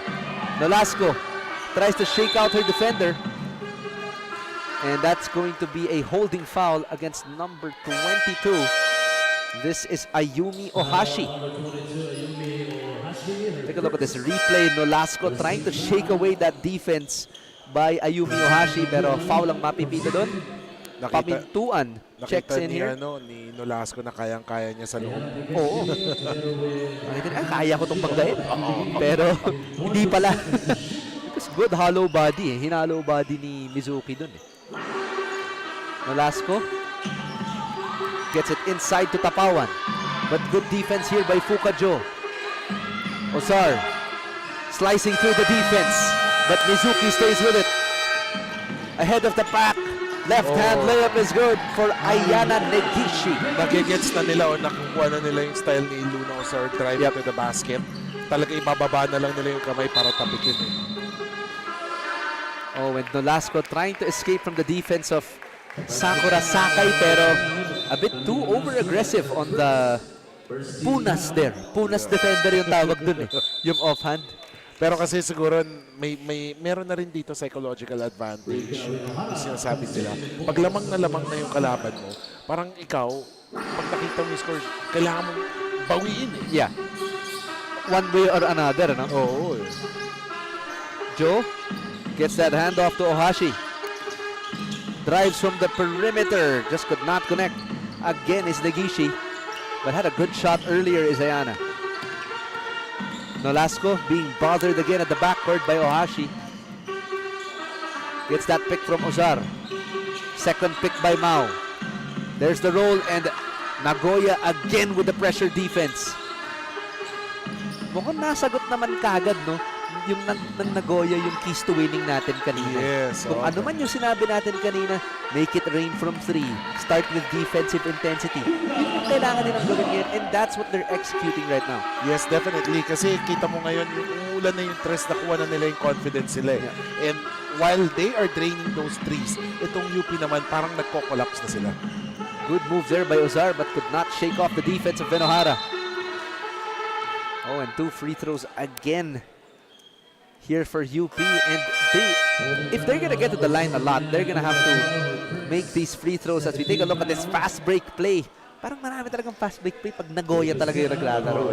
Speaker 2: Nolasco tries to shake out her defender. And that's going to be a holding foul against number 22. This is Ayumi Ohashi. Take a look at this replay. Nolasco trying to shake away that defense by Ayumi Ohashi. Pero foul ang mapipita doon. Pamintuan checks in here.
Speaker 3: Ni Nolasco na kayang-kaya niya sa loob.
Speaker 2: Oo. Kaya ko itong pagdahin. Pero hindi pala. Because good hollow body. Hinalo body ni Mizuki doon. Nolasco gets it inside to Tapawan. But good defense here by Fukajo. Ozar slicing through the defense. But Mizuki stays with it. Ahead of the pack. Left hand layup is good for Ayana Negishi.
Speaker 3: Nagigets na nila o nakukuha na nila yung style ni Luna Ozar drive to the basket. Talaga ibababa na lang nila yung kamay para tapikin.
Speaker 2: Oh, and Nolasco trying to escape from the defense of Sakura Sakai, pero a bit too over-aggressive on the punas there. Punas defender yung tawag dun eh. Yung offhand.
Speaker 3: Pero kasi siguro meron na rin dito psychological advantage. Yung sinasabi nila. Pag lamang na yung kalaban mo, parang ikaw, pag nakita mo yung score, kailangan mong bawiin eh.
Speaker 2: Yeah. One way or another, no?
Speaker 3: Oo.
Speaker 2: Joe gets that handoff to Ohashi. Drives from the perimeter. Just could not connect. Again is Negishi. But had a good shot earlier is Ayana. Nolasco being bothered again at the backcourt by Ohashi. Gets that pick from Ozar. Second pick by Mau. There's the roll and Nagoya again with the pressure defense. Mukhang nasagot naman kagad, no? Yung ng Nagoya, yung keys to winning natin kanina.
Speaker 3: Yes.
Speaker 2: Kung ano man yung sinabi natin kanina, make it rain from 3. Start with defensive intensity. Yun yung kailangan nilang gawin ngayon, and that's what they're executing right now.
Speaker 3: Yes, definitely. Kasi kita mo ngayon, yung ulan na yung tres, nakuha na nila yung confidence sila. And while they are draining those threes, itong UP naman parang nagko-collapse na sila.
Speaker 2: Good move there by Ozar, but could not shake off the defense of Benohara. Oh, and 2 free throws again here for UP. And if they're gonna get to the line a lot, they're gonna have to make these free throws. As we take a look at this fast break play, parang marami talagang fast break play pag Nagoya talaga yung naglalaro.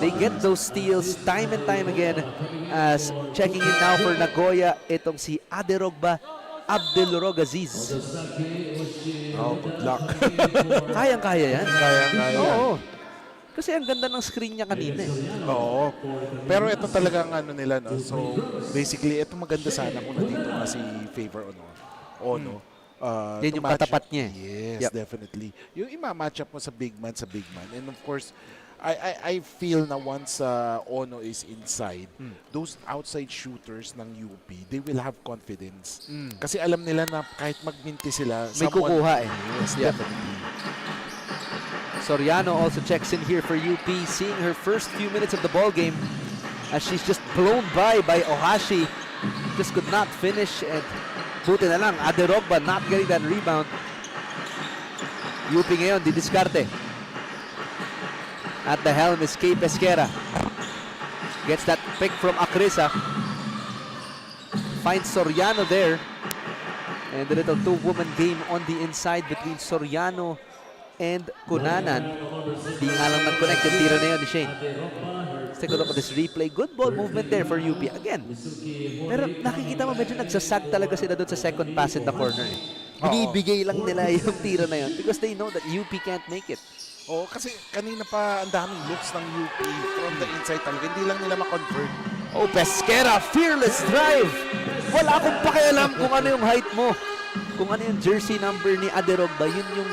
Speaker 2: They get those steals time and time again. As checking in now for Nagoya, itong si Aderogba Abdelrogaziz.
Speaker 3: Oh, good luck.
Speaker 2: Kayang-kaya yan.
Speaker 3: Kaya.
Speaker 2: Oo. Kasi ang ganda ng screen niya kanina eh.
Speaker 3: Oo. Pero ito talagang ano nila, no? So, basically, ito maganda sana kung nandito nga si Favor Ono.
Speaker 2: Yan yung katapat niya.
Speaker 3: Yes, definitely. Yung ima-match up mo sa big man. And of course, I feel na once Ono is inside, those outside shooters ng UP, they will have confidence. Kasi alam nila na kahit magminti sila,
Speaker 2: May kukuha eh.
Speaker 3: Yes, definitely.
Speaker 2: Soriano also checks in here for UP, seeing her first few minutes of the ball game as she's just blown by Ohashi. Just could not finish, and buti na lang, Aderogba not getting that rebound. UP ngayon, didiskarte. At the helm is Kay Pesquera. Gets that pick from Akrisa. Finds Soriano there. And the little two-woman game on the inside between Soriano and Cunanan. Di nga lang nag-connect yung tira na yun ni Shane. Let's take a look at this replay. Good ball movement there for UP again. Pero nakikita mo medyo nagsasag talaga sila doon sa second pass in the corner. Binibigay lang nila yung tira na yun because they know that UP can't make it.
Speaker 3: Oo, kasi kanina pa ang daming looks ng UP from the inside talaga. Hindi lang nila ma-convert.
Speaker 2: Oh, Pesquera, fearless drive! Wala akong pakialam kung ano yung height mo. Kung ano yung jersey number ni Aderogba, yun yung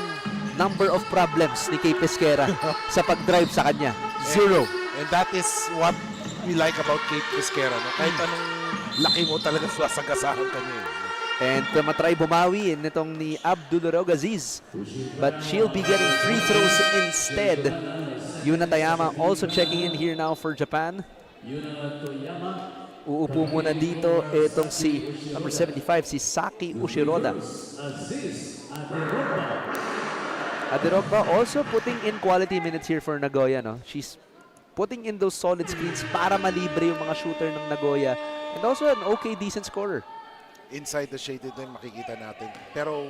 Speaker 2: number of problems ni Kay Pesquera sa pag-drive sa kanya. 0.
Speaker 3: And that is what we like about Kay Pesquera. No? Kahit anong laki mo talaga sasagasahan kanya.
Speaker 2: And matry bumawi nitong ni Abdelrogaziz. But she'll be getting free throws instead. Yuna Tayama also checking in here now for Japan. Uupo muna dito itong si number 75, si Saki Ushiroda. Aderogba also putting in quality minutes here for Nagoya. No? She's putting in those solid screens para malibre yung mga shooter ng Nagoya. And also an okay, decent scorer.
Speaker 3: Inside the shade din makikita natin. Pero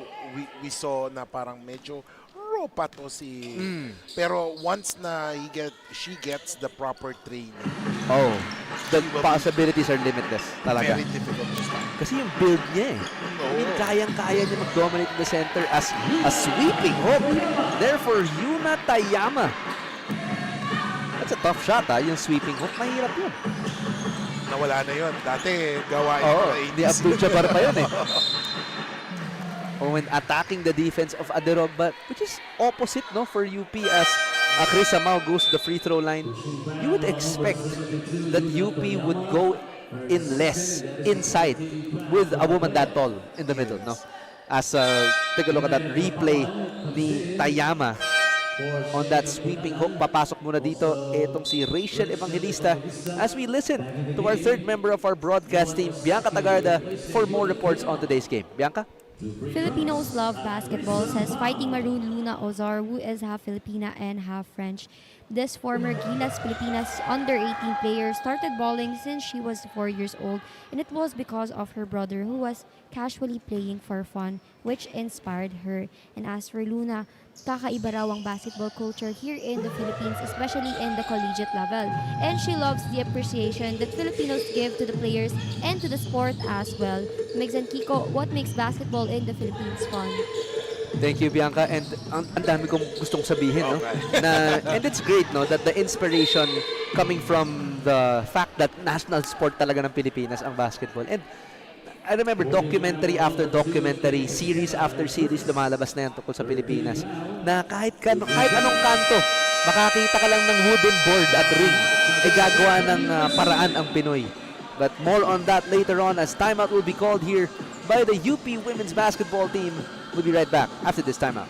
Speaker 3: we saw na parang medyo raw pa to si... Pero once na she gets the proper training.
Speaker 2: Oh, the possibilities are limitless talaga.
Speaker 3: Very difficult to stop.
Speaker 2: Kasi yung build niya eh. I mean, kayang-kaya niya mag-dominate the center as a sweeping hook. Therefore, Yuna Tayama. That's a tough shot yung sweeping hook. Mahirap yun.
Speaker 3: Nawala na yun. Dati, gawain
Speaker 2: Oo,
Speaker 3: pa
Speaker 2: di Abdul-Jabbar pa yun eh. Oh, and attacking the defense of Aderogba, which is opposite no for UP as Chris Amao goes to the free throw line. You would expect that UP would go in less inside with a woman that tall in the middle, no? As take a look at that replay ni Tayama on that sweeping hook. Papasok muna dito itong si Rachel Evangelista as we listen to our third member of our broadcast team, Bianca Tagarda, for more reports on today's game. Bianca?
Speaker 4: Filipinos love basketball, says Fighting Maroon Luna Ozar, who is half Filipina and half French. This former Gilas Pilipinas under-18 player started balling since she was 4 years old, and it was because of her brother who was casually playing for fun, which inspired her. And as for Luna, kakaiba raw ang basketball culture here in the Philippines, especially in the collegiate level. And she loves the appreciation that Filipinos give to the players and to the sport as well. Megs and Kiko, what makes basketball in the Philippines fun?
Speaker 2: Thank you, Bianca. And ang dami kong gustong sabihin, no? And it's great, no, that the inspiration coming from the fact that national sport talaga ng Pilipinas ang basketball. And I remember documentary after documentary, series after series lumalabas na yan tungkol sa Pilipinas na kahit anong kanto, makakita ka lang ng wooden board at ring, gagawa ng paraan ang Pinoy. But more on that later on as timeout will be called here by the UP women's basketball team. We'll be right back after this timeout.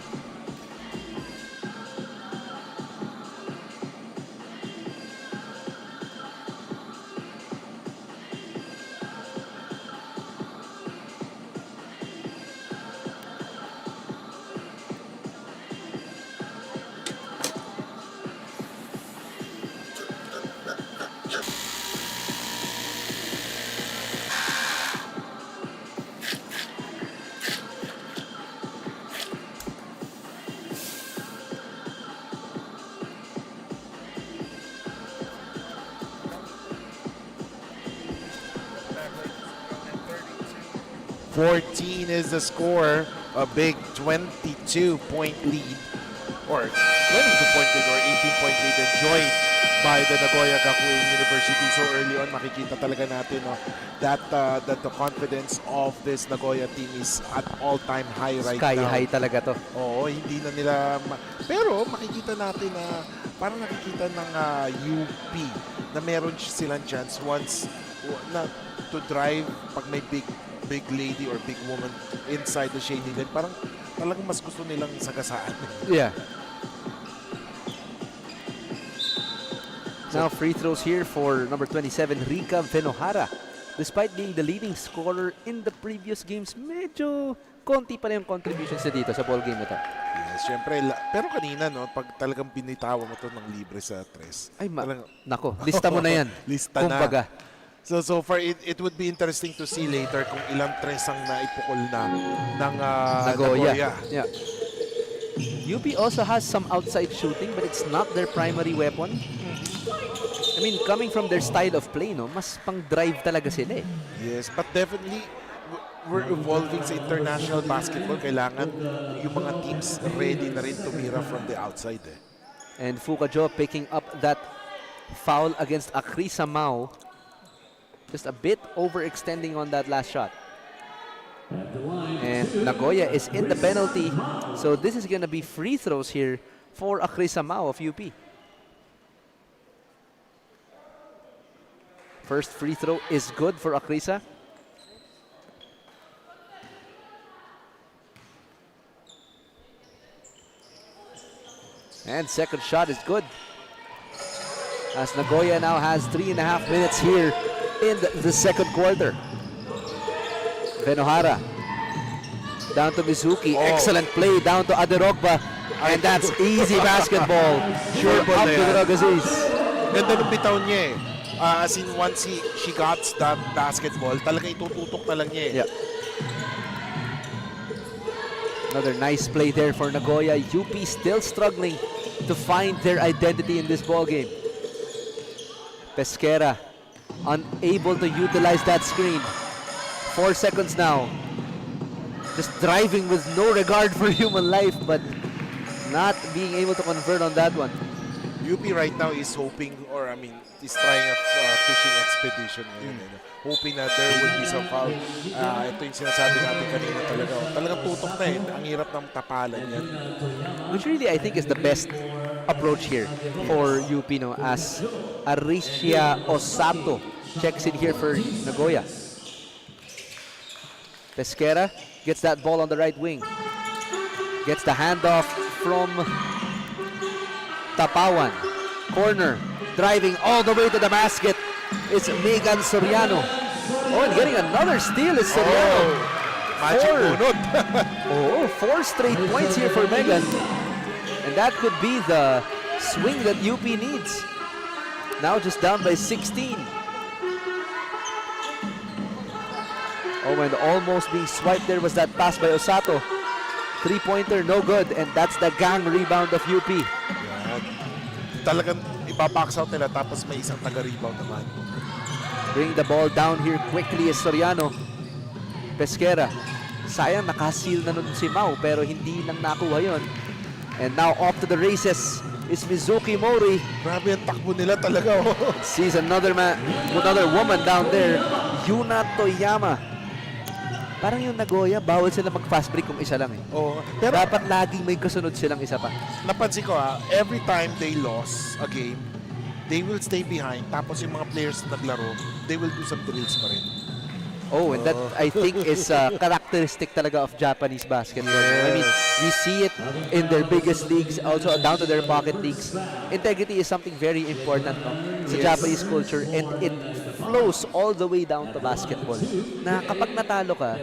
Speaker 3: Is the score, a big 22-point lead, or 22-point lead, or 18-point lead enjoyed by the Nagoya Gakuin University. So early on, makikita talaga natin that the confidence of this Nagoya team is at all-time high right
Speaker 2: Sky
Speaker 3: now.
Speaker 2: high talaga to.
Speaker 3: Oo, hindi na nila, pero makikita natin na parang nakikita ng UP na meron silang chance once na to drive pag may big lady or big woman inside the shading line. Parang talagang mas gusto nilang sagasaan.
Speaker 2: Yeah. Now free throws here for number 27, Rica Venohara. Despite being the leading scorer in the previous games, medyo konti pa na yung contributions niya dito sa ball game na to.
Speaker 3: Yes, syempre. Pero kanina, pag talagang binitawan mo to ng libre sa tres.
Speaker 2: Ay, nako, lista mo na yan.
Speaker 3: Lista
Speaker 2: kumbaga.
Speaker 3: na. So far, it would be interesting to see later kung ilang tres ang naipukol na ng Nagoya.
Speaker 2: Yeah. UP also has some outside shooting, but it's not their primary weapon. I mean, coming from their style of play, mas pang-drive talaga sila eh.
Speaker 3: Yes, but definitely, we're evolving sa international basketball. Kailangan yung mga teams ready na rin tumira from the outside eh.
Speaker 2: And Fukajo picking up that foul against Akrisa Mao. Just a bit overextending on that last shot. And Nagoya is in the penalty. So this is going to be free throws here for Akrisa Mao of UP. First free throw is good for Akrisa. And second shot is good. As Nagoya now has 3.5 minutes here in the second quarter. Venohara down to Mizuki. Excellent play down to Aderogba. And that's easy basketball. Sure up to the Ragazis.
Speaker 3: Ganda nung bitaw niya eh. As in, once she got that basketball, talagang itututok na lang niya eh.
Speaker 2: Yep. Another nice play there for Nagoya. UP still struggling to find their identity in this ball game. Pesquera unable to utilize that screen. 4 seconds now. Just driving with no regard for human life, but not being able to convert on that one.
Speaker 3: UP right now is hoping, or I mean, is trying a fishing expedition ngayon. Hoping that there will be some foul. Ito yung sinasabi natin kanina talaga. Talagang tutok na eh. Ang hirap ng tapalan yan.
Speaker 2: Which really I think is the best approach here for UP, as Aricia Osato checks in here for Nagoya. Pesquera gets that ball on the right wing. Gets the handoff from Tapawan. Corner. Driving all the way to the basket. It's Megan Soriano. Oh, and getting another steal is Soriano.
Speaker 3: Magic bunot.
Speaker 2: 4 straight points here for Megan. And that could be the swing that UP needs. Now just down by 16. Oh, and almost being swiped there was that pass by Osato. 3-pointer, no good. And that's the gang rebound of UP.
Speaker 3: Yan. Talagang ibabox out nila tapos may isang taga-rebound naman.
Speaker 2: Bring the ball down here quickly is Soriano. Pesquera. Sayang, nakasil na nun si Mau pero hindi lang nakuha yun. And now off to the races is Mizuki Mori.
Speaker 3: Grabe ang takbo nila talaga.
Speaker 2: Sees another woman down there, Yuna Toyama. Parang yung Nagoya, bawal sila mag-fast break kung isa lang eh.
Speaker 3: Oo. Pero
Speaker 2: Dapat laging may kasunod silang isa pa.
Speaker 3: napansin ko every time they lost a game, they will stay behind. Tapos yung mga players na naglaro, they will do some drills pa rin.
Speaker 2: Oh, and that I think is characteristic talaga of Japanese basketball. I mean, we see it in their biggest leagues, also down to their pocket leagues. Integrity is something very important no, sa Japanese culture, and it flows all the way down to basketball. Na kapag natalo ka,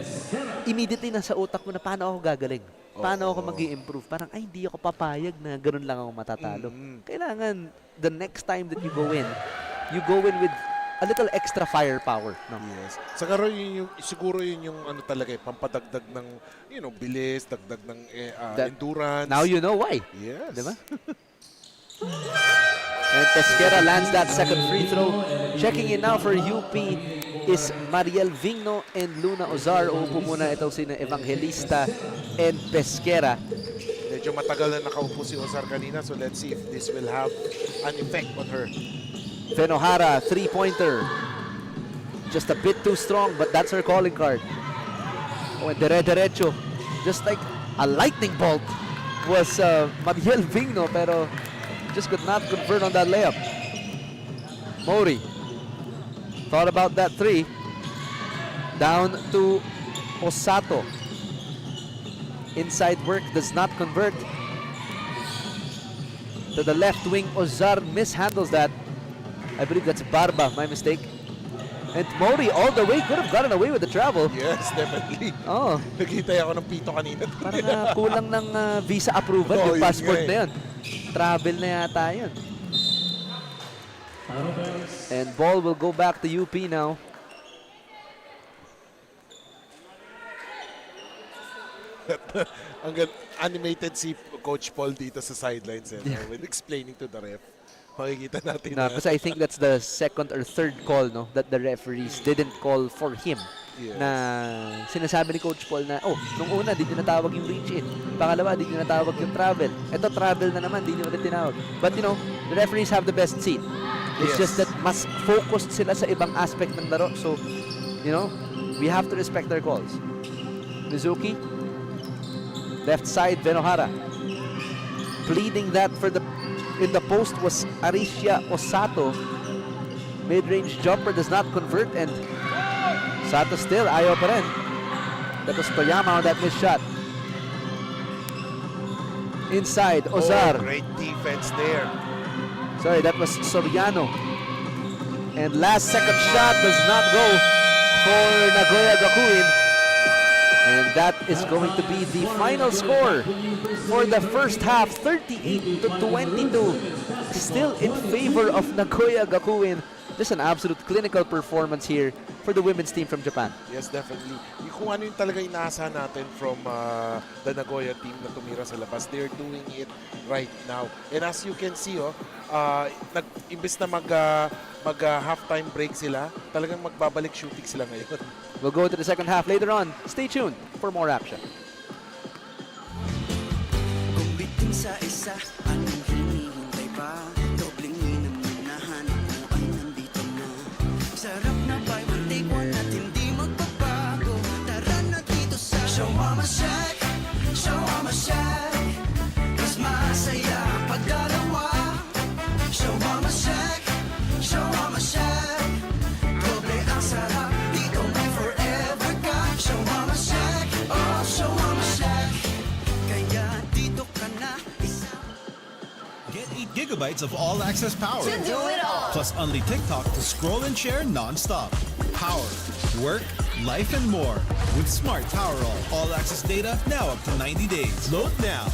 Speaker 2: immediately nasa utak mo na paano ako gagaling? Paano ako mag-i-improve? Parang, ay, hindi ako papayag na ganoon lang ako matatalo. Kailangan, the next time that you go in with a little extra firepower. No?
Speaker 3: Yes. Saka siguro yun yung ano talaga pampadagdag ng bilis, dagdag ng endurance.
Speaker 2: Now you know why.
Speaker 3: Yes.
Speaker 2: Diba? And Pesquera lands that second free throw. Checking in now for UP is Mariel Vigno and Luna Ozar. Uupo muna ito sina Evangelista and Pesquera.
Speaker 3: Medyo matagal na nakaupo si Ozar kanina, so let's see if this will have an effect on her.
Speaker 2: Venohara, three-pointer. Just a bit too strong, but that's her calling card. Oh, and derecho. Just like a lightning bolt was Mariel Vigno, pero just could not convert on that layup. Mori thought about that three. Down to Osato. Inside work, does not convert. To the left wing, Ozar mishandles that. I believe that's Barba, my mistake. And Mori all the way could have gotten away with the travel.
Speaker 3: Yes, definitely.
Speaker 2: Oh,
Speaker 3: Nakita ako ng pito kanina.
Speaker 2: parang kulang ng visa approval
Speaker 3: Oh,
Speaker 2: yung
Speaker 3: yun
Speaker 2: passport
Speaker 3: nga
Speaker 2: na yun. Travel na yata yun. And ball will go back to UP now.
Speaker 3: Ang animated si Coach Paul dito sa sidelines when explaining to the ref. Makikita natin
Speaker 2: No, because I think that's the second or third call no that the referees didn't call for him.
Speaker 3: Yes.
Speaker 2: Na sinasabi ni Coach Paul na, nung una, di nyo natawag yung reach in. Pangalawa, di nyo natawag yung travel. Ito, travel na naman, di nyo ulit tinawag. But, the referees have the best seat. It's
Speaker 3: Yes.
Speaker 2: just that mas focused sila sa ibang aspect ng laro. So, we have to respect their calls. Mizuki, left side, Venohara. Pleading that in the post was Aricia Osato. Mid-range jumper does not convert, and Sato still, ayaw pa rin. That was Toyama on that missed shot. Inside, Ozar.
Speaker 3: Great defense there.
Speaker 2: Sorry, that was Soriano. And last second shot does not go for Nagoya Gakuin. And that is going to be the final score for the first half, 38-22. Still in favor of Nagoya Gakuin. Just an absolute clinical performance here for the women's team from Japan.
Speaker 3: Yes, definitely. Kung ano yung talaga inaasahan natin from the Nagoya team na tumira sa labas, they're doing it right now. And as you can see, imbes na mag halftime break sila, talagang magbabalik shooting sila ngayon.
Speaker 2: We'll go to the second half later on. Stay tuned for more action.
Speaker 1: Kung bitin sa isa, anong hinihintay pa? Dobling minamit na hanap mo ay nandito na. Sarap na buy one take one at hindi magbabago. Tara na dito sa Shawama Shack, Shawama Shack. Mas masaya pag dalawa. Shawama Shack, Shawama Shack. Doble ang sarap, dito may forever ka. Shawama Shack, oh Shawama Shack. Kaya dito ka na isa.
Speaker 6: Get 8 gigabytes of all-access power.
Speaker 7: To do it all.
Speaker 6: Plus only TikTok to scroll and share non-stop. Power, work, life, and more. With Smart Power all-access data now up to 90 days. Load now.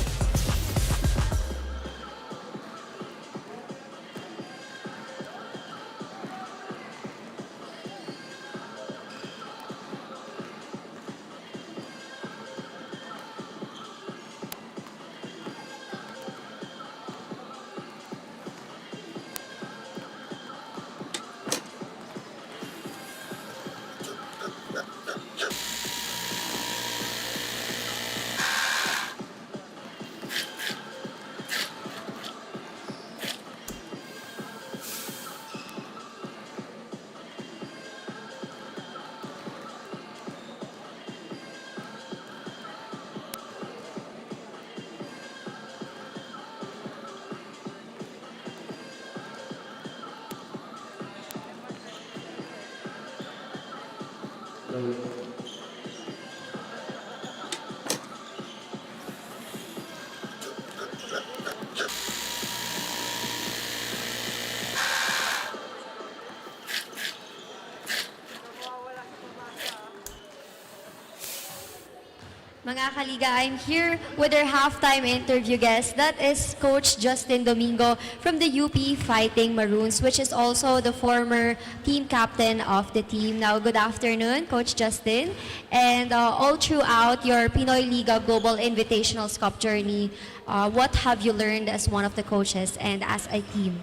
Speaker 4: Mga kaliga, I'm here with our halftime interview guest. That is Coach Justin Domingo from the UP Fighting Maroons, which is also the former team captain of the team. Now, good afternoon, Coach Justin. And all throughout your Pinoyliga Global Invitationals Cup journey, what have you learned as one of the coaches and as a team?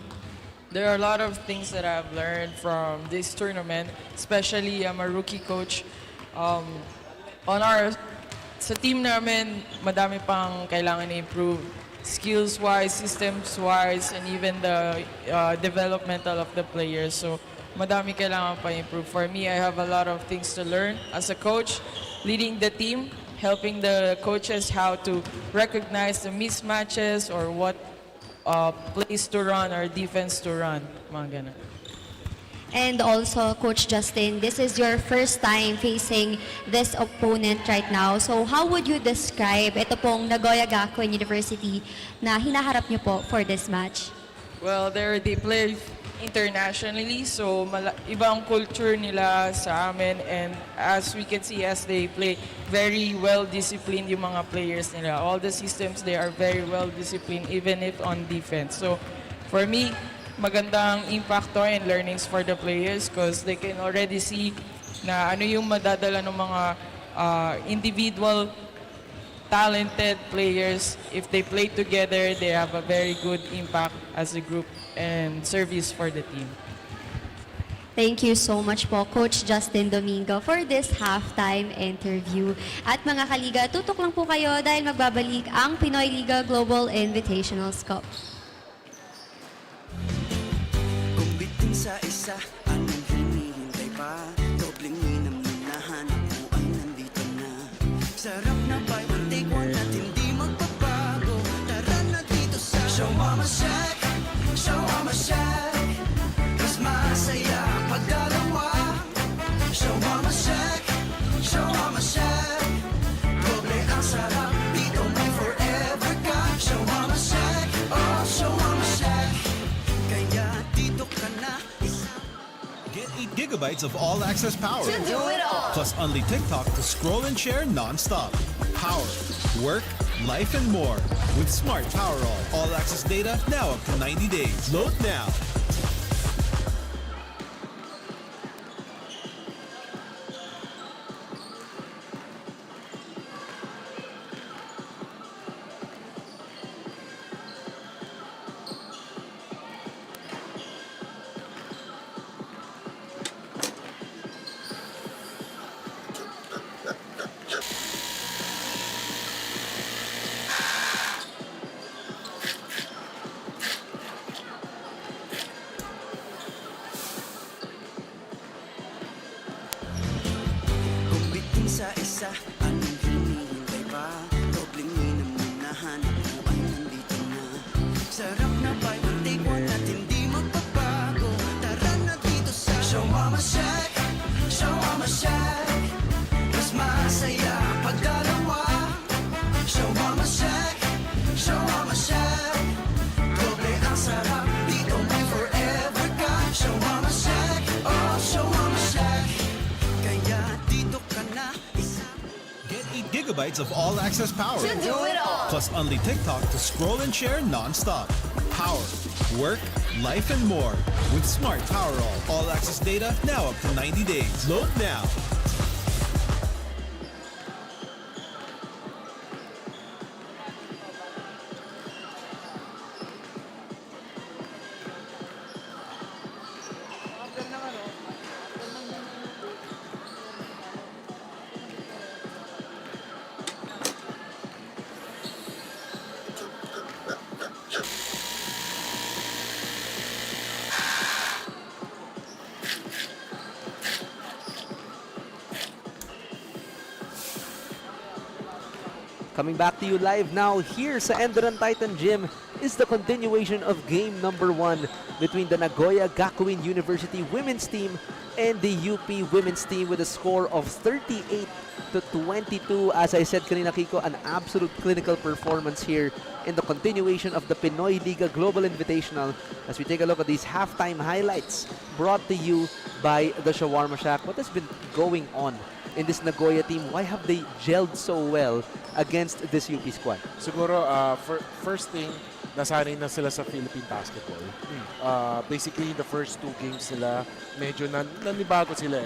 Speaker 7: There are a lot of things that I've learned from this tournament, especially I'm a rookie coach. Sa team namin, madami pang kailangan i-improve skills-wise, systems-wise, and even the developmental of the players. So, madami kailangan pa improve. For me, I have a lot of things to learn as a coach, leading the team, helping the coaches how to recognize the mismatches or what plays to run or defense to run. Mga ganun.
Speaker 4: And also, Coach Justin, this is your first time facing this opponent right now. So how would you describe ito pong Nagoya Gakuen University na hinaharap niyo po for this match?
Speaker 7: Well, they play internationally, so iba ang culture nila sa amin, and as we can see, as they play, very well-disciplined yung mga players nila. All the systems, they are very well-disciplined, even if on defense. So, for me, magandang impacto and learnings for the players because they can already see na ano yung madadala ng mga individual talented players. If they play together, they have a very good impact as a group and service for the team.
Speaker 4: Thank you so much po, Coach Justin Domingo, for this halftime interview. At mga kaliga, tutok lang po kayo dahil magbabalik ang Pinoyliga Global Invitationals Cup.
Speaker 1: Kumbitin sa isa, anong hinihintay pa? Dobleng minam na hanap mo ay nandito na. Sarap na buy one take one at hindi magbabago. Tara na dito sa Shawarma Shack, Shawarma Shack. Mas masaya pag dalawa. Shawarma Shack, Shawarma Shack. Doble ang sarap, dito may forever ka. Shawarma Shack, oh Shawarma Shack. Kaya dito ka na.
Speaker 6: Get 8 gigabytes of all-access power.
Speaker 8: To do it all.
Speaker 6: Plus only TikTok to scroll and share non-stop. Power, work, life, and more. With Smart Power all-access data now up to 90 days. Load now.
Speaker 1: Kumbitin sa isa, anong hinihintay pa? Dobleng minam na hanap mo ay nandito na. Sarap na buy one take one at hindi magbabago. Tara na dito sa Shawarma Shack, Shawarma Shack. Mas masaya pag dalawa. Shawarma Shack, Shawarma Shack. Doble ang sarap, dito may forever ka. Shawarma Shack, oh Shawarma Shack. Kaya dito ka na isa.
Speaker 6: Get 8 gigabytes of all-access power.
Speaker 8: To do it all.
Speaker 6: Plus only TikTok to scroll and share non-stop. Power, work, life, and more. With Smart Power all-access data now up to 90 days. Load now.
Speaker 2: Coming back to you live now here sa ENDERUN Titan Gym is the continuation of game number 1 between the Nagoya Gakuen University women's team and the UP women's team with a score of 38-22. As I said kanina, Kiko, an absolute clinical performance here in the continuation of the Pinoyliga Global Invitational as we take a look at these halftime highlights brought to you by the Shawarma Shack. What has been going on in this Nagoya team? Why have they gelled so well against this UP squad?
Speaker 3: Siguro, first thing, nasanay na sila sa Philippine basketball. Basically, the first 2 games nila, medyo nanibago sila.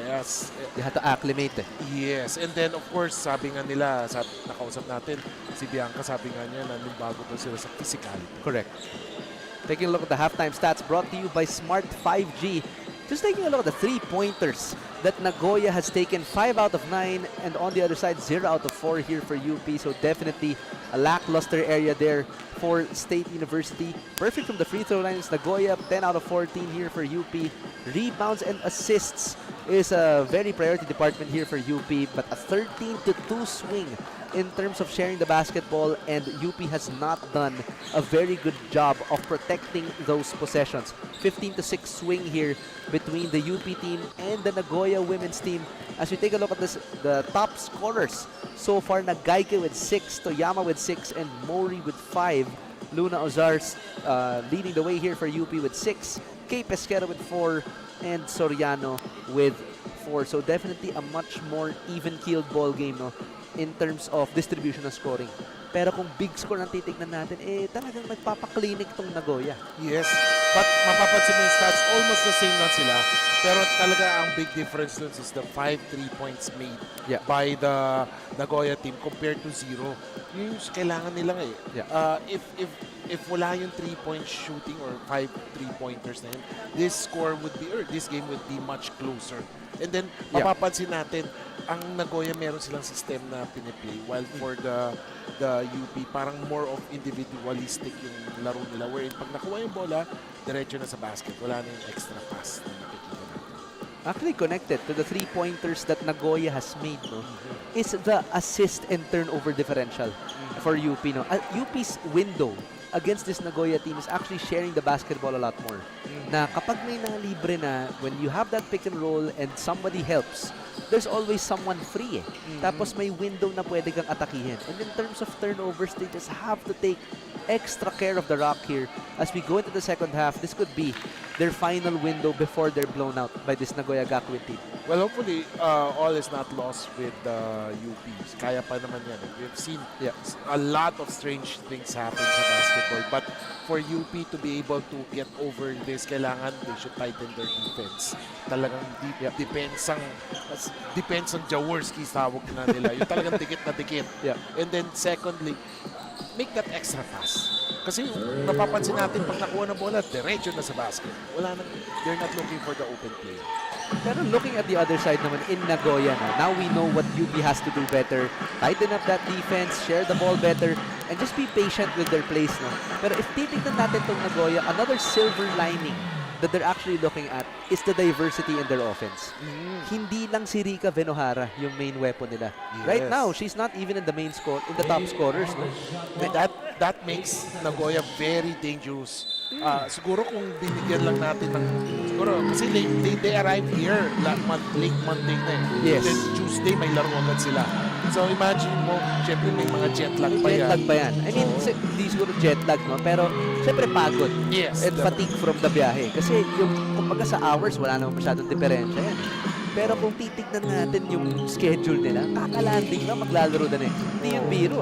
Speaker 2: They had to acclimate.
Speaker 3: Yes, and then of course, sabi nga nila, nakausap natin, si Bianca, sabi nga niya, nanibago daw sila sa physicality.
Speaker 2: Correct. Taking a look at the halftime stats brought to you by Smart 5G. Just taking a look at the 3-pointers that Nagoya has taken, 5 out of 9, and on the other side, 0 out of 4 here for UP. So definitely a lackluster area there for State University. Perfect from the free throw line is Nagoya, 10 out of 14 here for UP. Rebounds and assists is a very priority department here for UP, but a 13-2 swing in terms of sharing the basketball, and UP has not done a very good job of protecting those possessions. 15-6 swing here between the UP team and the Nagoya women's team. As we take a look at this, the top scorers so far, Nagaike with 6, Toyama with 6, and Mori with 5. Luna Ozars leading the way here for UP with 6, Kay Pesquera with 4, and Soriano with 4. So definitely a much more even-keeled ball game, no, in terms of distribution of scoring. Pero kung big score ang titignan natin, talagang nagpapaklinik tong Nagoya.
Speaker 3: Yes, but mapapansin mo yung stats, almost the same lang sila. Pero talaga ang big difference dun is the 5 3-points made by the Nagoya team compared to 0. Yun yung kailangan nila if wala yung 3-point shooting or 5 3-pointers na yun, this game would be much closer. And then, mapapansin natin, ang Nagoya meron silang system na piniplay, while for the UP, parang more of individualistic yung laro nila, wherein pag nakuha yung bola, diretso na sa basket. Wala na yung extra pass na nakikita natin.
Speaker 2: Actually connected to the 3-pointers that Nagoya has made, no, is the assist and turnover differential for UP. No? UP's window against this Nagoya team is actually sharing the basketball a lot more. Na kapag may nalibre na, when you have that pick and roll and somebody helps, there's always someone free. Tapos may window na pwede kang atakihin. And in terms of turnovers, they just have to take extra care of the rock here. As we go into the second half, this could be their final window before they're blown out by this Nagoya Gakuen team.
Speaker 3: Well, hopefully, all is not lost with the UP. Kaya pa naman yan. We've seen a lot of strange things happen sa basketball. But for UP to be able to get over this, kailangan they should tighten their defense. Talagang depends on Jaworski tawag na nila. Yung talagang dikit na dikit. And then secondly, make that extra pass. Kasi napapansin natin pag nakuha ng bola, diretso na sa basket. They're not looking for the open play.
Speaker 2: Pero looking at the other side naman in Nagoya, now we know what UP has to do better. Tighten up that defense, share the ball better, and just be patient with their plays. No? Pero if titignan natin itong Nagoya, another silver lining that they're actually looking at is the diversity in their offense. Hindi lang si Rika Venohara yung main weapon nila. Right now, she's not even in the top scorers. No?
Speaker 3: That makes Nagoya very dangerous. Siguro kung binigyan lang natin ng kasi they arrived here late Monday na eh. Then Tuesday may laro agad sila. So imagine mo, syempre may mga jet lag pa yan.
Speaker 2: I mean, hindi siguro jet lag, no? Pero syempre pagod. And fatigue from the biyahe. Kasi yung kumbaga sa hours, wala naman masyadong diferensya yan. Pero kung titignan natin yung schedule nila, kakalanding na maglalaro na eh. Hindi yung biro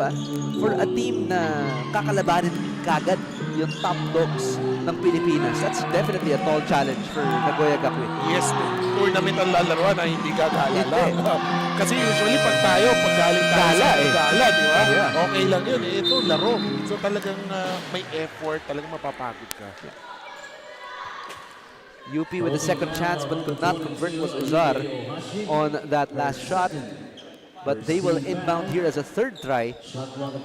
Speaker 2: for a team na kakalabanin kagad yung top dogs ng Pilipinas. That's definitely a tall challenge for Nagoya Gakuen.
Speaker 3: Yes, tournament ang lalaroan na hindi gagala lang. Kasi usually pag galing tayo gala, di ba? Okay lang yun. Ito, laro. So talagang may effort, talagang mapapagod ka.
Speaker 2: UP with the second chance but could not convert, was Uzar on that last shot. But they will inbound here as a third try.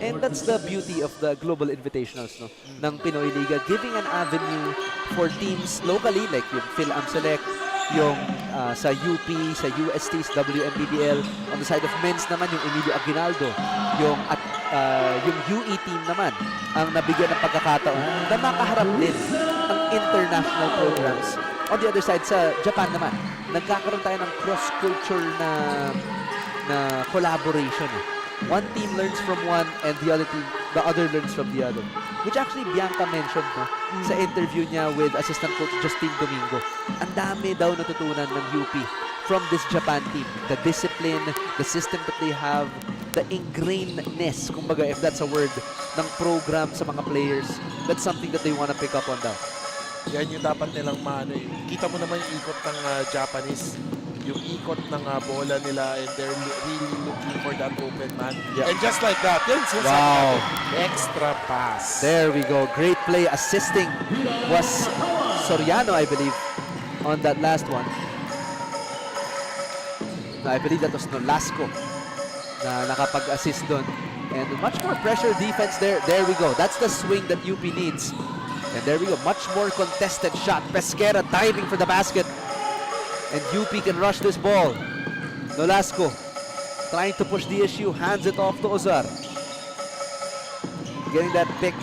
Speaker 2: And that's the beauty of the Global Invitationals, no, ng Pinoyliga, giving an avenue for teams locally like yung Phil-Am Select, yung sa UP, sa UST, sa WMPBL. On the side of men's naman, yung Emilio Aguinaldo, yung UE team naman ang nabigyan ng pagkakataon na makaharap din ang international programs. On the other side, sa Japan naman, nagkakaroon tayo ng cross-culture na collaboration. One team learns from one and the other learns from the other. Which actually Bianca mentioned sa interview niya with assistant coach Justin Domingo. Ang dami daw natutunan ng UP from this Japan team. The discipline, the system that they have, the ingrainedness, kumbaga if that's a word, ng program sa mga players. That's something that they want to pick up on daw.
Speaker 3: Yan yung dapat nilang maano eh. Kita mo naman yung ikot ng Japanese, yung ikot ng bola nila, and they're really looking for that open man.
Speaker 2: Yeah.
Speaker 3: And just like that, yun sinasabi
Speaker 2: Wow.
Speaker 3: natin, extra pass.
Speaker 2: There we go. Great play. Assisting was Soriano, I believe, on that last one. I believe that was Nolasco na nakapag-assist doon. And much more pressure defense there. There we go. That's the swing that UP needs. And there we go. Much more contested shot. Pesquera diving for the basket. And UP can rush this ball. Nolasco trying to push the issue. Hands it off to Ozar. Getting that pick.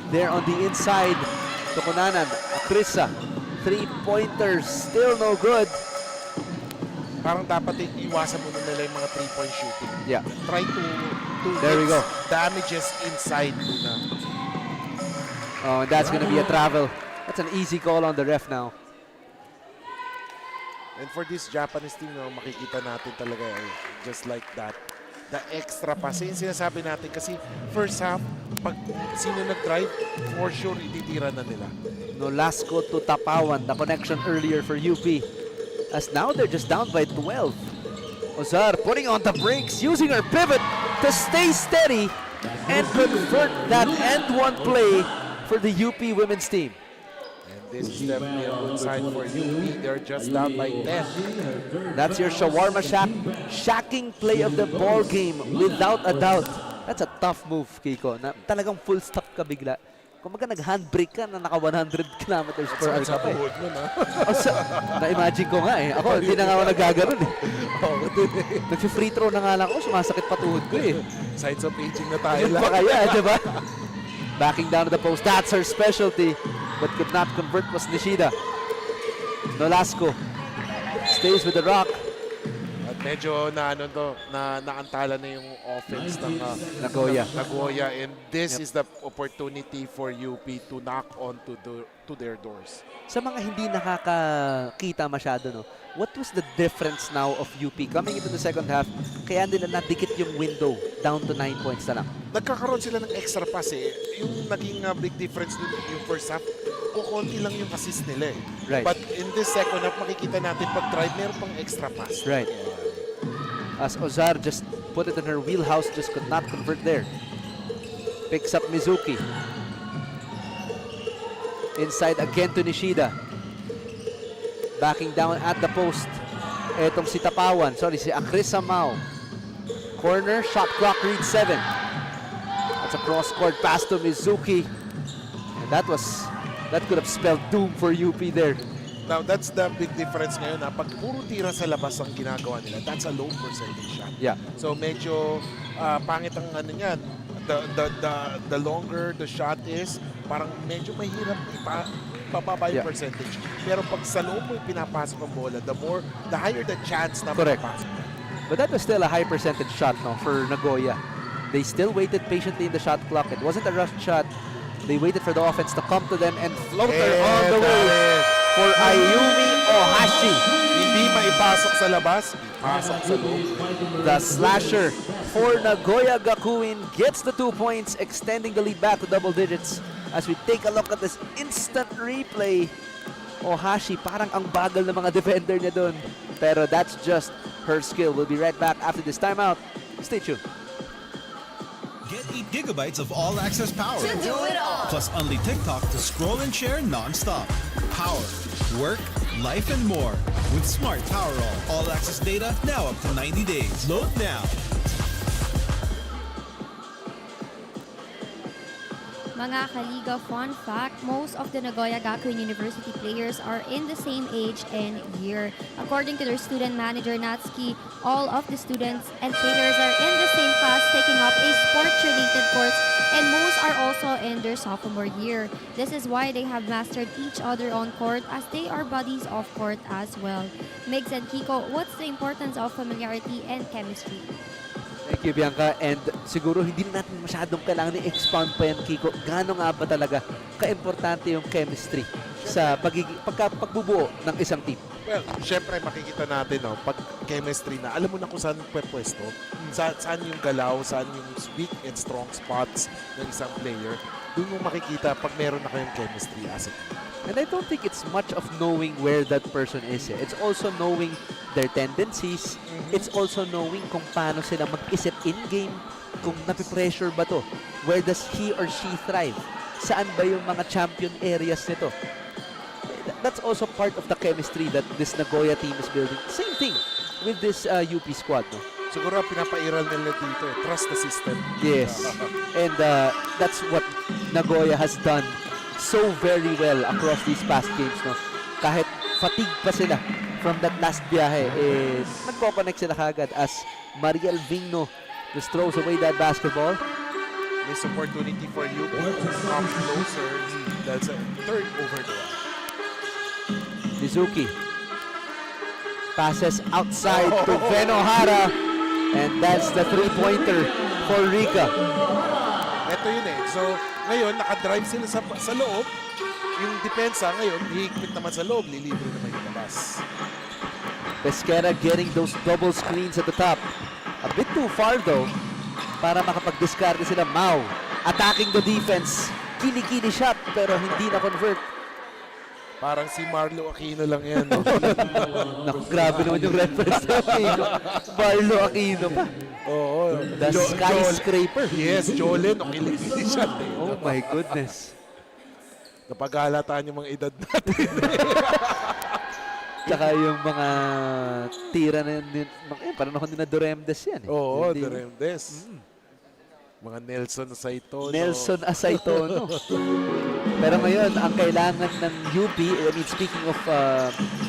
Speaker 2: There on the inside to Kunanan. Akrisa. Three-pointers. Still no good.
Speaker 3: Parang dapat iwasan muna nila yung mga 3-point shooting.
Speaker 2: Yeah.
Speaker 3: Try to
Speaker 2: There we
Speaker 3: hit
Speaker 2: go.
Speaker 3: damages inside muna.
Speaker 2: Oh, and that's going to be a travel. That's an easy call on the ref now.
Speaker 3: And for this Japanese team, no, makikita natin talaga just like that. The extra pass. Yung sinasabi natin kasi first half, pag sino nag-drive, for sure ititira na nila.
Speaker 2: Nolasco to Tapawan. The connection earlier for UP. As now they're just down by 12. Ozar putting on the brakes, using her pivot to stay steady and convert that end one play for the UP women's team.
Speaker 3: And this is definitely a good sign for UP. They're just down by 10.
Speaker 2: That's your shawarma shack. Shacking play of the ball game without a doubt. That's a tough move, Kiko. Na talagang full stop ka bigla. Kung maga nag-handbrake ka na naka 100 kilometers per hour ka pa eh. Na-imagine ko nga eh. Ako, hindi na nga ako nagaganon eh. Nag-free throw na nga lang ako, sumasakit pa tuhod ko eh.
Speaker 3: Signs of aging na tayo
Speaker 2: Yun
Speaker 3: lang.
Speaker 2: pa kaya, di ba? Backing down to the post. That's her specialty. But could not convert was Nishida. Nolasco stays with the rock.
Speaker 3: At medyo naantala na yung offense ng
Speaker 2: Nagoya.
Speaker 3: Nagoya, and this is the opportunity for UP to knock on to their doors.
Speaker 2: Sa mga hindi nakakakita masyado, no, what was the difference now of UP coming into the second half? Kaya nila nadikit yung window down to 9 points na lang.
Speaker 3: Nagkakaroon sila ng extra pass eh. Yung naging big difference dun yung first half, kukunti lang yung assist nila eh.
Speaker 2: Right.
Speaker 3: But in this second half, makikita natin pag drive, meron pang extra pass.
Speaker 2: Right. As Ozar just put it in her wheelhouse, just could not convert there. Picks up Mizuki. Inside again to Nishida. Backing down at the post. Etong si Tapawan. Sorry, si Akrisa Mao. Corner, shot clock reads 7. That's a cross-court pass to Mizuki. And that could have spelled doom for UP there.
Speaker 3: Now, that's the big difference ngayon. Pag puro tira sa labas ang ginagawa nila, that's a low percentage shot.
Speaker 2: Yeah.
Speaker 3: So, medyo pangit ang ano niyan. The longer the shot is, parang medyo mahirap bababa yung percentage. Pero pag sa loob mo yung pinapasok ang bola, the higher the chance na
Speaker 2: Correct.
Speaker 3: mapasok.
Speaker 2: But that was still a high percentage shot, no, for Nagoya. They still waited patiently in the shot clock. It wasn't a rushed shot. They waited for the offense to come to them and floater on the way for Ayumi Ohashi.
Speaker 3: Hindi maipasok sa labas, ipasok sa loob.
Speaker 2: The slasher for Nagoya Gakuin gets the 2 points, extending the lead back to double digits. As we take a look at this instant replay, Ohashi, parang ang bagal ng mga defender niya doon. Pero that's just her skill. We'll be right back after this timeout. Stay tuned.
Speaker 6: Get 8 gigabytes of all-access power. To do it all. Plus only TikTok to scroll and share non-stop. Power, work, life, and more. With Smart Power all-access data now up to 90 days. Load now.
Speaker 4: Mga Kaliga, fun fact, most of the Nagoya Gakuin University players are in the same age and year. According to their student manager, Natsuki, all of the students and players are in the same class taking up a sport-related course, and most are also in their sophomore year. This is why they have mastered each other on court, as they are buddies off court as well. Migs and Kiko, what's the importance of familiarity and chemistry?
Speaker 2: Thank you, Bianca. And siguro hindi na natin masyadong kailangan i-expound pa yan, Kiko. Gaano nga ba talaga ka-importante yung chemistry sa pagbubuo ng isang team.
Speaker 3: Well, syempre makikita natin, no, pag chemistry na, alam mo na kung saan pwesto, saan yung galaw, saan yung weak and strong spots ng isang player. Doon mo makikita pag meron na kayong chemistry as a team.
Speaker 2: And I don't think it's much of knowing where that person is. It's also knowing their tendencies. It's also knowing kung paano sila mag-isip in-game, kung napipressure ba to. Where does he or she thrive? Saan ba yung mga champion areas nito? That's also part of the chemistry that this Nagoya team is building. Same thing with this UP squad. No?
Speaker 3: Siguro pinapairal nila dito, trust the system.
Speaker 2: Yes. And that's what Nagoya has done so very well across these past games. No? Kahit fatigue pa sila from that last biyahe, nagko-connect sila kagad as Mariel Vigno just throws away that basketball.
Speaker 3: This opportunity for you to come closer. That's a third overdrive.
Speaker 2: Mizuki passes outside to Venohara, and that's the three-pointer for Rika.
Speaker 3: Ito yun eh. So, ngayon, nakadrive sila sa loob. Yung depensa ngayon, hihigpit naman sa loob, lilibre naman yung labas.
Speaker 2: Pesquera getting those double screens at the top. A bit too far though, para makapag-discard sila. Mau attacking the defense. Kili-kili shot, pero hindi na-convert.
Speaker 3: Parang si Marlo Aquino lang yan. No?
Speaker 2: Naku, grabe naman yung reference na Aquino. Marlo Aquino pa.
Speaker 3: Oo.
Speaker 2: The skyscraper.
Speaker 3: Yes, Jolene, o kilikili siya.
Speaker 2: Oh my goodness.
Speaker 3: Napaghalataan yung mga edad natin.
Speaker 2: Tsaka yung mga tira na yun, panahon nila Doremdes yan.
Speaker 3: Oo,
Speaker 2: Hindi-
Speaker 3: Doremdes. Mga Nelson Saitono.
Speaker 2: Nelson Asaitono. Pero ngayon, ang kailangan ng UP, I mean, speaking of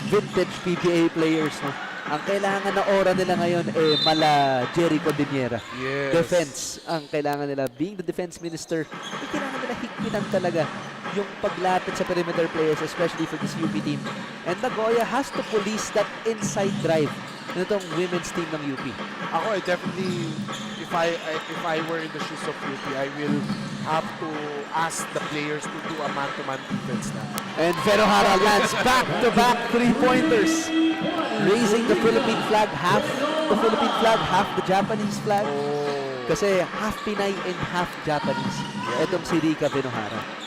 Speaker 2: vintage PBA players, no, ang kailangan na aura nila ngayon mala Jericho Dimiera.
Speaker 3: Yes.
Speaker 2: Defense ang kailangan nila. Being the defense minister, kailangan nila higpitan talaga yung paglapit sa perimeter players, especially for this UP team. And Nagoya has to police that inside drive nitong women's team ng UP.
Speaker 3: Ako, I definitely, if I were in the shoes of UP, I will have to ask the players to do a man-to-man defense na.
Speaker 2: And Venohara lands back-to-back three-pointers. Raising the Philippine flag, half the Philippine flag, half the Japanese flag. Kasi half Pinay and half Japanese. Etong si Rika Venohara.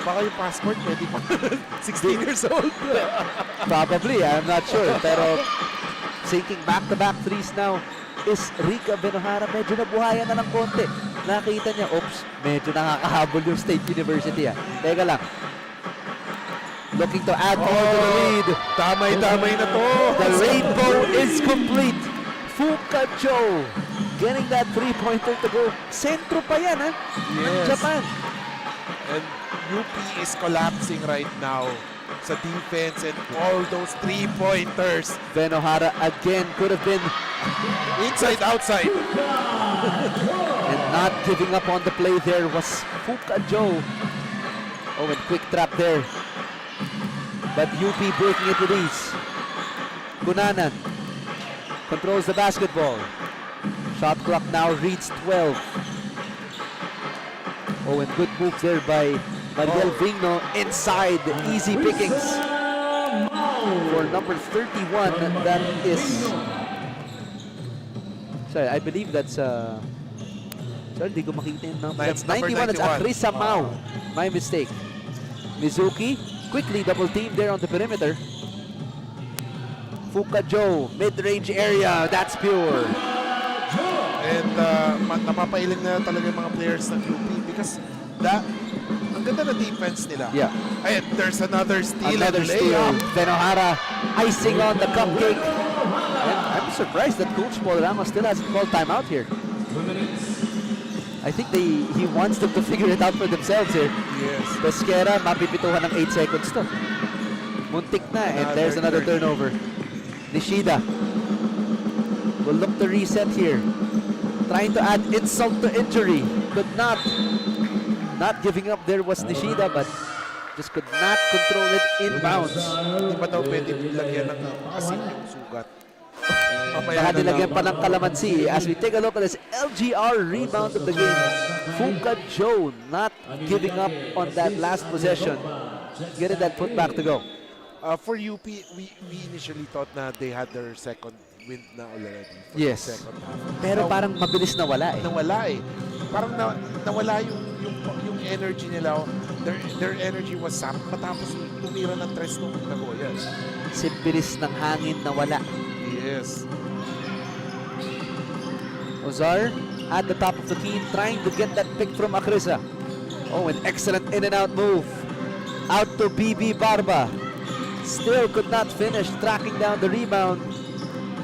Speaker 3: Baka yung passport pwede pa 16 years old.
Speaker 2: Probably, I'm not sure. Pero sinking back-to-back threes now is Rika Venohara. Medyo nabuhayan na ng konti. Nakita niya, oops, medyo nakakahabol yung State University. Teka lang. Looking to add more to the lead.
Speaker 3: Tamay-tamay na to.
Speaker 2: The rainbow is complete. Fuka Joe getting that three-pointer to go. Sentro pa yan, ha? Ng
Speaker 3: Yes.
Speaker 2: Japan.
Speaker 3: And UP is collapsing right now sa defense and all those three-pointers.
Speaker 2: Venohara again could have been
Speaker 3: Inside, outside.
Speaker 2: and not giving up on the play there was Fuka Joe. Oh, and quick trap there. But UP breaking it with ease. Kunanan controls the basketball. Shot clock now reads 12. Oh, and good move there by Mariel Vigno inside. Easy pickings for number 31. That is... Sorry, I believe that's... Sorry, di ko makita yung number. That's
Speaker 3: Number
Speaker 2: 91. It's
Speaker 3: 91.
Speaker 2: Akrisa Mau. My mistake. Mizuki quickly double team there on the perimeter. Fuka Joe, mid-range area. That's pure.
Speaker 3: And napapailing na talaga yung mga players ng UP because ang ganda na defense nila.
Speaker 2: Yeah.
Speaker 3: And there's another steal.
Speaker 2: Another
Speaker 3: and
Speaker 2: steal.
Speaker 3: layup.
Speaker 2: Venohara icing on the cupcake. And I'm surprised that Coach Paul Ramos still hasn't called timeout here. I think he wants them to figure it out for themselves here.
Speaker 3: Yes.
Speaker 2: Pesquera, mapipituhan ng 8 seconds to. Muntik na, and there's another turnover. Nishida will look to reset here. Trying to add insult to injury. Could not. Not giving up there was Nishida, but just could not control it inbounds.
Speaker 3: Hindi ba daw pwede lagyan ng asin yung sugat? Mamaya
Speaker 2: Baka
Speaker 3: na
Speaker 2: nilagyan
Speaker 3: lang.
Speaker 2: pa ng kalamansi as we take a look at this LGR rebound of the game. Fuka Joe not giving up on that last possession. getting that put back to go.
Speaker 3: For UP, we initially thought na they had their second win na already for the
Speaker 2: Yes.
Speaker 3: second half.
Speaker 2: Pero parang mabilis nawala eh.
Speaker 3: Nawala eh. Parang nawala yung energy nila. Their energy was sapped matapos tumira ng tres ng Nagoya.
Speaker 2: Kasi bilis ng hangin nawala.
Speaker 3: Yes.
Speaker 2: Ozar at the top of the key trying to get that pick from Akrisa. Oh, an excellent in and out move. Out to BB Barba. Still could not finish. Tracking down the rebound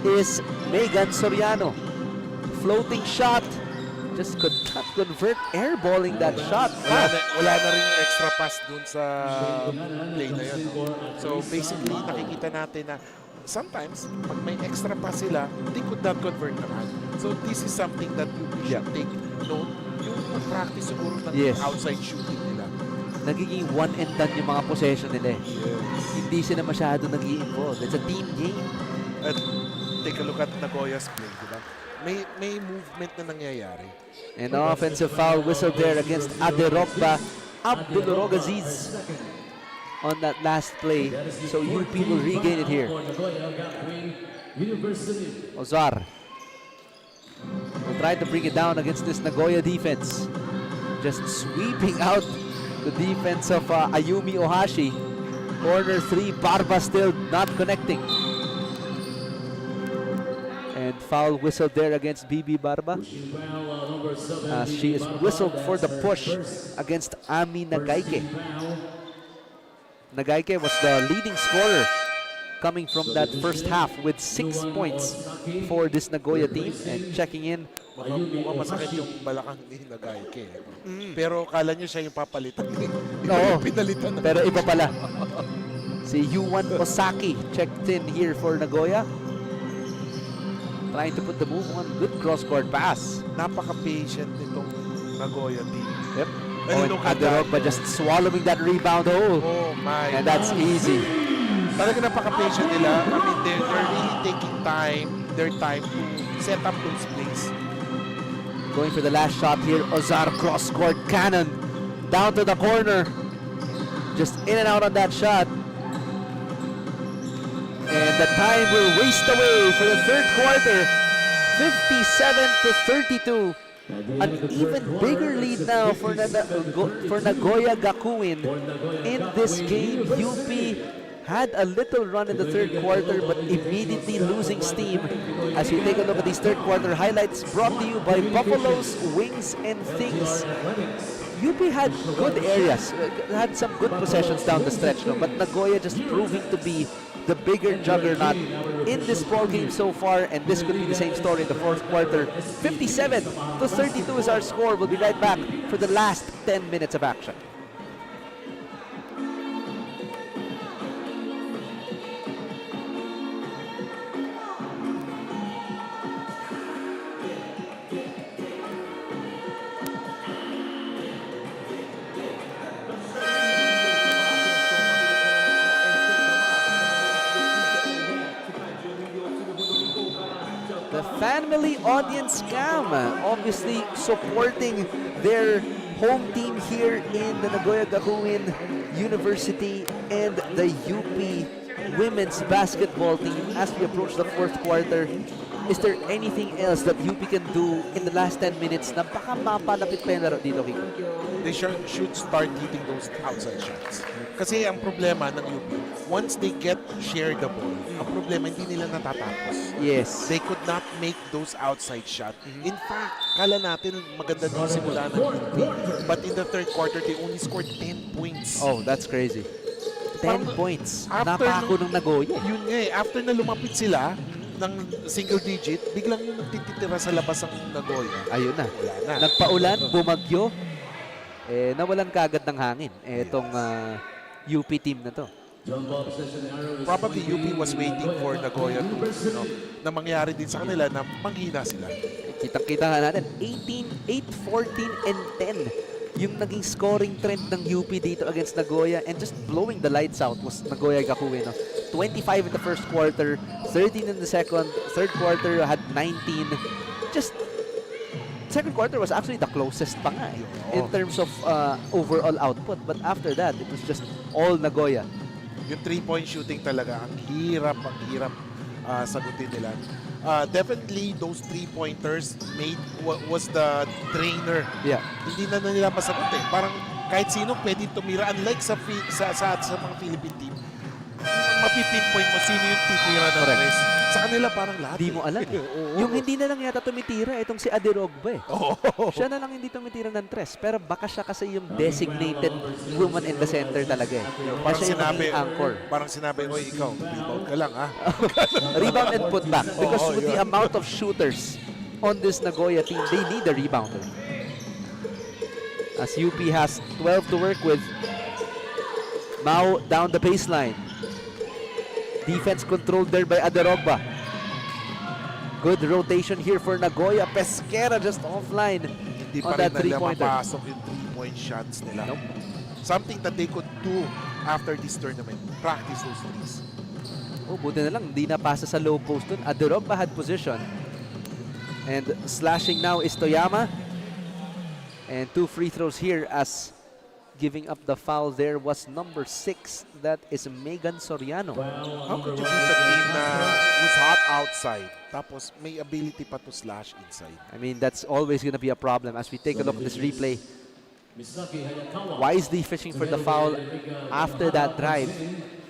Speaker 2: is Megan Soriano. Floating shot. Just could not convert, airballing that shot.
Speaker 3: Wala na rin yung extra pass dun sa play na yun. So basically, nakikita natin na sometimes, pag may extra pass sila, they could not convert naman. So this is something that you should take note. Yung practice siguro ng outside shooting nila.
Speaker 2: Nagiging one and done yung mga possession nila eh.
Speaker 3: Yes.
Speaker 2: Hindi sila masyado nag-i-involve. It's a team game.
Speaker 3: At take a look at Nagoya's play, di ba? May movement na nangyayari.
Speaker 2: An offensive foul whistle there against Aderokba Abdulrogaziz on that last play. So UP will regain it here. Ozar will try to bring it down against this Nagoya defense. Just sweeping out the defense of Ayumi Ohashi. Corner 3, Barba still not connecting. And foul whistle there against BB Barba. She is whistled for the push against Ami Nagaike. Nagaike was the leading scorer coming from that first half with 6 points for this Nagoya team. And checking in,
Speaker 3: Mukhang masakit yung balakang ni Nagaike. Pero kala nyo siya yung papalitan.
Speaker 2: Oo,
Speaker 3: Pinalitan na.
Speaker 2: pero iba pala. Si Yuan Osaki checked in here for Nagoya. Trying to put the move on. Good cross-court pass.
Speaker 3: Napaka-patient nitong Nagoya team.
Speaker 2: Yep.
Speaker 3: And
Speaker 2: Oh,
Speaker 3: look
Speaker 2: and
Speaker 3: at that.
Speaker 2: Aderokba just swallowing that rebound hole.
Speaker 3: Oh my.
Speaker 2: And that's easy.
Speaker 3: Talaga napaka-patient nila. I mean, they're really taking their time to set up those plays.
Speaker 2: Going for the last shot here. Ozar cross-court cannon. Down to the corner. Just in and out on that shot. And the time will waste away for the third quarter. 57-32. An even bigger lead now for Nagoya Gakuin in this game. UP had a little run in the third quarter but immediately losing steam. As we take a look at these third quarter highlights brought to you by Buffalo's Wings and Things. UP had good areas, had some good possessions down the stretch, no? But Nagoya just proving to be the bigger juggernaut in this ball game so far, and this could be the same story in the fourth quarter. 57-32 is our score. We'll be right back for the last 10 minutes of action. The family audience scam, obviously supporting their home team here in the Nagoya Gakuin University and the UP women's basketball team as we approach the fourth quarter. Is there anything else that UP can do in the last 10 minutes na baka mapalapit pa yung laro dito, Kiko?
Speaker 3: They should start hitting those outside shots. Kasi ang problema ng UP, once they get shared the ball, ang problema hindi nila natatapos.
Speaker 2: Yes.
Speaker 3: They could not make those outside shots. In fact, kala natin maganda din simula ng UP. But in the third quarter, they only scored 10 points.
Speaker 2: Oh, that's crazy. 10 points.
Speaker 3: After
Speaker 2: Napako ng Nagoya.
Speaker 3: Yun nga eh, after na lumapit sila ng single digit, biglang yung nagtitira sa labas ang Nagoya.
Speaker 2: Ayun na.
Speaker 3: Wala na.
Speaker 2: Nagpaulan, bumagyo. Nawalan kagad ng hangin. Itong UP team na to.
Speaker 3: Probably UP was waiting for Nagoya to, na mangyari din sa kanila na manghina sila.
Speaker 2: Kitang-kita nga natin, 18, 8, 14, and 10 yung naging scoring trend ng UP dito against Nagoya, and just blowing the lights out was Nagoya Gakuin. 25 in the first quarter, 13 in the second, third quarter had 19. Just second quarter was actually the closest pa nga in terms of overall output. But after that, it was just all Nagoya.
Speaker 3: Yung 3-point shooting talaga, ang hirap sagutin nila. Definitely, those 3-pointers was the trainer.
Speaker 2: Yeah.
Speaker 3: Hindi na nila masagot eh. Parang kahit sino pwede tumira. Unlike sa mga Philippine team, mapipinpoint mo sino yung titira ng tres. Sa kanila parang lahat.
Speaker 2: Hindi mo alam. Yung hindi na lang yata tumitira, itong si Adirogba eh. Siya na lang hindi tumitira ng tres. Pero baka siya kasi yung designated woman in the center talaga eh.
Speaker 3: Parang
Speaker 2: siya yung
Speaker 3: sinabi,
Speaker 2: maging anchor.
Speaker 3: parang sinabi, oy, ikaw, rebound ka lang ha.
Speaker 2: Rebound and put back. Because with the amount of shooters on this Nagoya team, they need a rebounder. As UP has 12 to work with. Mao down the baseline. Defense controlled there by Adirogba. Good rotation here for Nagoya. Pesquera just offline
Speaker 3: Hindi
Speaker 2: on
Speaker 3: pa rin
Speaker 2: that
Speaker 3: nila
Speaker 2: three-pointer.
Speaker 3: mapasok yung 3-point shots nila.
Speaker 2: Nope.
Speaker 3: Something that they could do after this tournament. Practice those threes.
Speaker 2: Oh, buti na lang, hindi napasa sa low post dun. Adirogba had position. And slashing now is Toyama. And 2 free throws here as giving up the foul there was number 6. That is Megan Soriano.
Speaker 3: How could you beat a team na who's hot outside tapos may ability pa to slash inside?
Speaker 2: I mean, that's always going to be a problem as we take a look at this replay. Wisely fishing for the foul after that drive.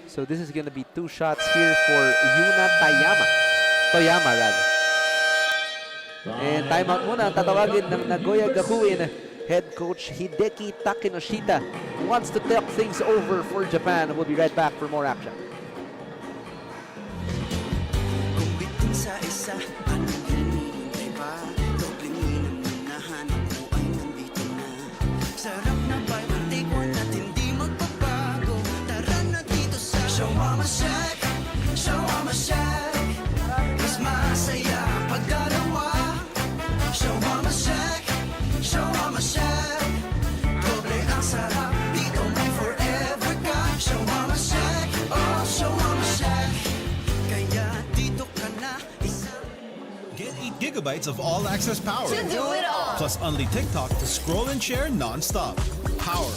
Speaker 2: So this is going to be 2 shots here for Yuna Toyama rather. And timeout muna, tatawagin ng Nagoya Gakuen. Head coach Hideki Takenoshita wants to talk things over for Japan. We'll be right back for more action.
Speaker 1: Kung bitin sa isa, anong hinihintay pa? Dobling minam na hanap mo ay nandito na. Sarap na buy one take one at hindi magbabago. Tara na dito sa Shawarma Shack, Shawarma Shack. Mas masaya pag dalawa. Shawarma Shack, Shawarma Shack. Doble ang sarap, dito may forever ka. Shawarma Shack, oh Shawarma Shack. Kaya dito ka na isa.
Speaker 6: Get 8 gigabytes of all-access power.
Speaker 8: To do it all.
Speaker 6: Plus only TikTok to scroll and share non-stop. Power,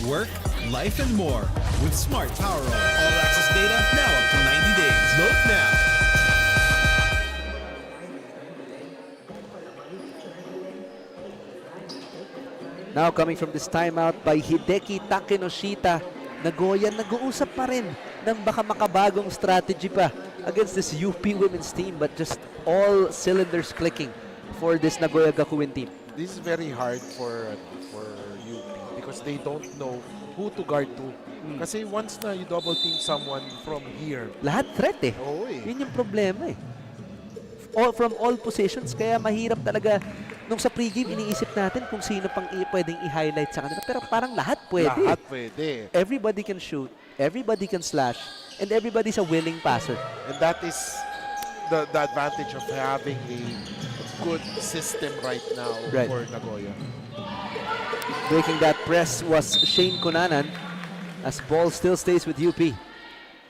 Speaker 6: work, life, and more. With Smart Power all-access data now up to 90 days. Load now.
Speaker 2: Now coming from this timeout by Hideki Takenoshita, Nagoya nag-uusap pa rin ng baka makabagong strategy pa against this UP women's team, but just all cylinders clicking for this Nagoya Gakuen team.
Speaker 3: This is very hard for UP because they don't know who to guard to. Kasi once na you double team someone from here,
Speaker 2: Lahat threat eh.
Speaker 3: Oo eh.
Speaker 2: Yun yung problema eh. From all positions, kaya mahirap talaga. Nung sa pregame, iniisip natin kung sino pang pwedeng i-highlight sa kanila. Pero parang lahat pwede.
Speaker 3: lahat pwede.
Speaker 2: Everybody can shoot, everybody can slash, and everybody's a willing passer.
Speaker 3: And that is the advantage of having a good system right now
Speaker 2: Right.
Speaker 3: for Nagoya.
Speaker 2: Breaking that press was Shane Kunanan as ball still stays with UP.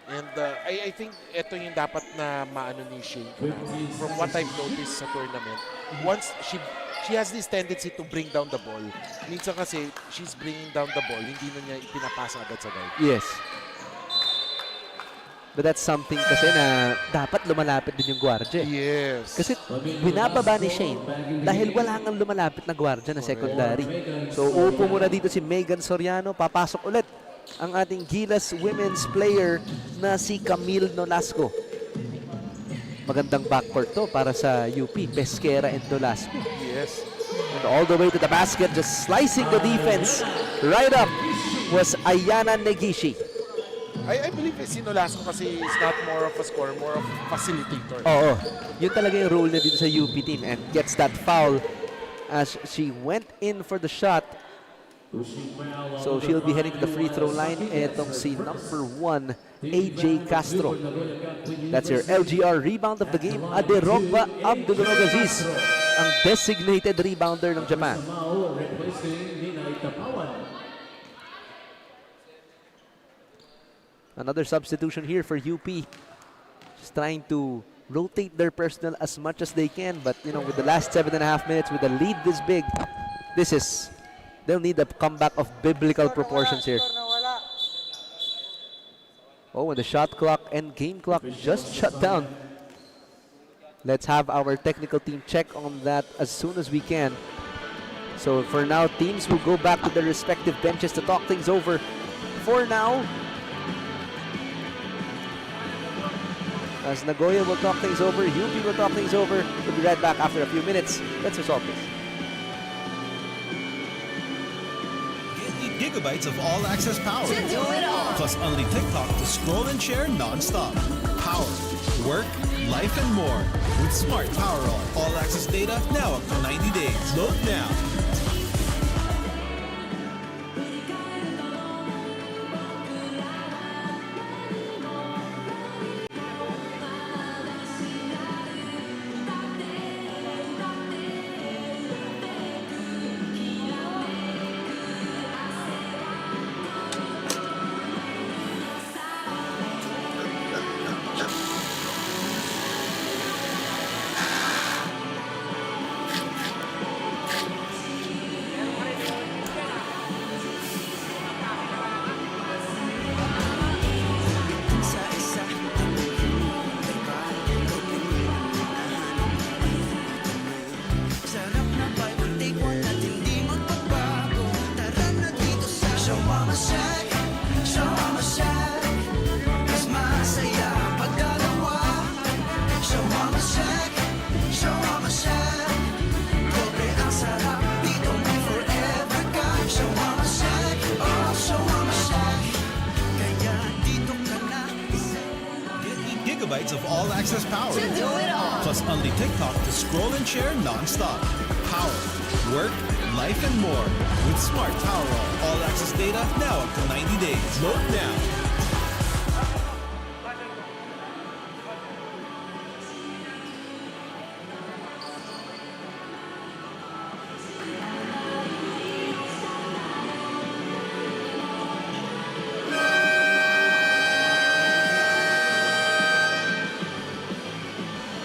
Speaker 3: And I think ito yung dapat na maano ni Shane. From what I've noticed sa tournament, once she has this tendency to bring down the ball. Minsan kasi she's bringing down the ball, hindi na niya ipinapasa agad sa guard.
Speaker 2: Yes. But that's something kasi na dapat lumalapit din yung gwardiya.
Speaker 3: Yes.
Speaker 2: Kasi binababa ni Shane dahil wala nang lumalapit na gwardiya na secondary. So upo muna dito si Megan Soriano, papasok ulit ang ating Gilas women's player na si Camille Nolasco. Magandang backcourt to para sa UP, Pesquera and Nolasco.
Speaker 3: Yes.
Speaker 2: And all the way to the basket, just slicing the defense right up was Ayana Negishi.
Speaker 3: I believe si Nolasco kasi is not more of a scorer, more of a facilitator.
Speaker 2: Oo, yun talaga yung role niya dito sa UP team and gets that foul as she went in for the shot. So she'll be heading to the free throw line. Etong si number 1, AJ Castro. That's your LGR rebound of the game. Adirogba Abdulnogaziz, ang designated rebounder ng Japan. Another substitution here for UP. Just trying to rotate their personnel as much as they can. But, you know, with the last 7.5 minutes, with the lead this big, they'll need a comeback of biblical proportions here. Oh, and the shot clock and game clock just shut down. Let's have our technical team check on that as soon as we can. So for now, teams will go back to their respective benches to talk things over. For now, as Nagoya will talk things over, UP will talk things over. We'll be right back after a few minutes. Let's resolve this.
Speaker 6: Get 8 gigabytes of all-access power. Plus unlimited TikTok to scroll and share non-stop. Power, work, life, and more. With Smart Power all-access data now up to 90 days. Load now. Gigabytes of all-access power. Plus unlimited TikTok to scroll and share non-stop. Power, work, life, and more. With Smart Power all-access data now up to 90 days. Load now.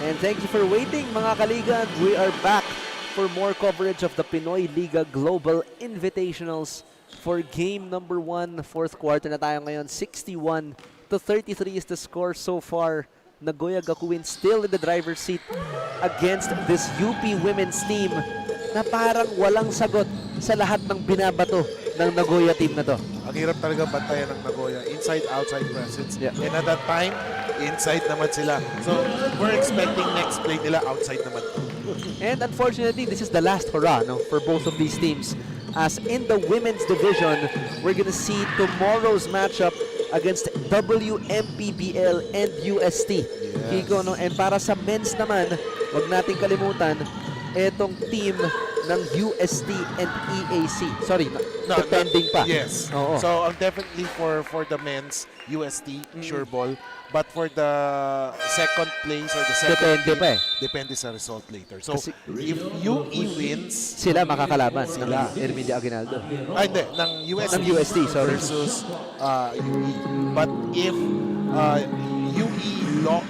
Speaker 2: And thank you for waiting, mga kaligan. We are back for more coverage of the Pinoyliga Global Invitationals for game number 1. Fourth quarter na tayo ngayon. 61-33 is the score so far. Nagoya Gakuen still in the driver's seat against this UP women's team na parang walang sagot sa lahat ng binabato ng Nagoya team na to.
Speaker 3: Ang hirap talaga bantayan ng Nagoya. Inside, outside presence.
Speaker 2: Yeah.
Speaker 3: And at that time, inside naman sila. So, we're expecting next play nila outside naman.
Speaker 2: And unfortunately, this is the last hurrah for both of these teams. As in the women's division, we're gonna see tomorrow's matchup against WMPBL and UST.
Speaker 3: Yes.
Speaker 2: Kiko, and para sa men's naman, wag nating kalimutan, etong team ng UST and EAC. Sorry, depending pa.
Speaker 3: Yes.
Speaker 2: Oo.
Speaker 3: So, definitely for the men's, UST, sure ball. But for the second place or the second
Speaker 2: Depende
Speaker 3: team,
Speaker 2: pa eh.
Speaker 3: depende sa result later. So,
Speaker 2: Kasi-
Speaker 3: if UE wins,
Speaker 2: Sila makakalaban
Speaker 3: Sila.
Speaker 2: ng Erminia Aguinaldo.
Speaker 3: ay hindi, ng UST,
Speaker 2: Ng UST, sorry.
Speaker 3: versus UE. But if UE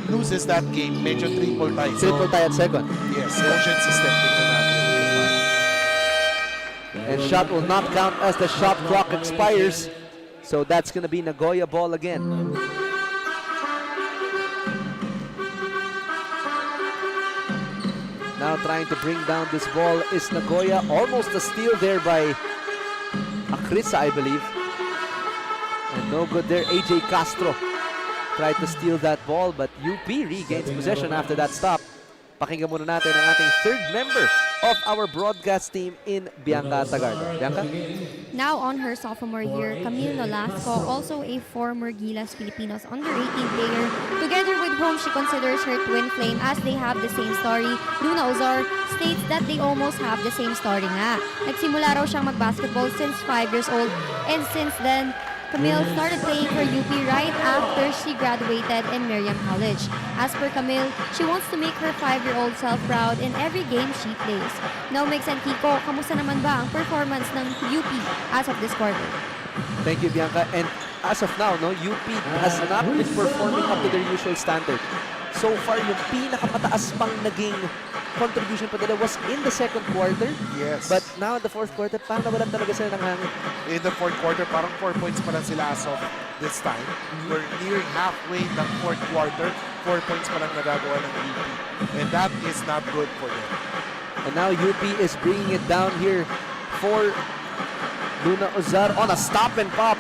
Speaker 3: loses that game, medyo triple tie. So,
Speaker 2: Triple tie at second.
Speaker 3: yes, motion system. Tingnan natin.
Speaker 2: And shot will not count as the shot clock expires. So that's going to be Nagoya ball again. Now trying to bring down this ball is Nagoya. Almost a steal there by Akrisa, I believe. And no good there. AJ Castro tried to steal that ball, but UP regains possession after that stop. Pakinggan muna natin ang ating third member of our broadcast team in Bianca Tagarda. Bianca?
Speaker 4: Now on her sophomore year, Camille Nolasco, also a former Gilas Filipinos under-18 player, together with whom she considers her twin flame as they have the same story, Luna Ozar, states that they almost have the same story nga. Nagsimula raw siyang mag-basketball since 5 years old, and since then, Camille started playing for UP right after she graduated in Miriam College. As per Camille, she wants to make her 5-year-old self proud in every game she plays. Now, Mix and Kiko, kamusta naman ba ang performance ng UP as of this quarter?
Speaker 2: Thank you, Bianca. And as of now, UP has not been performing up to their usual standard. so far, yung pinakamataas pang naging contribution pa nila was in the second quarter.
Speaker 3: Yes.
Speaker 2: But now in the fourth quarter, parang nawalan talaga sila ng hangin.
Speaker 3: In the fourth quarter, parang 4 points pa lang sila as of this time. We're nearing halfway ng fourth quarter. 4 points pa lang nagagawa ng UP. And that is not good for them.
Speaker 2: And now UP is bringing it down here for Luna Ozar on a stop and pop.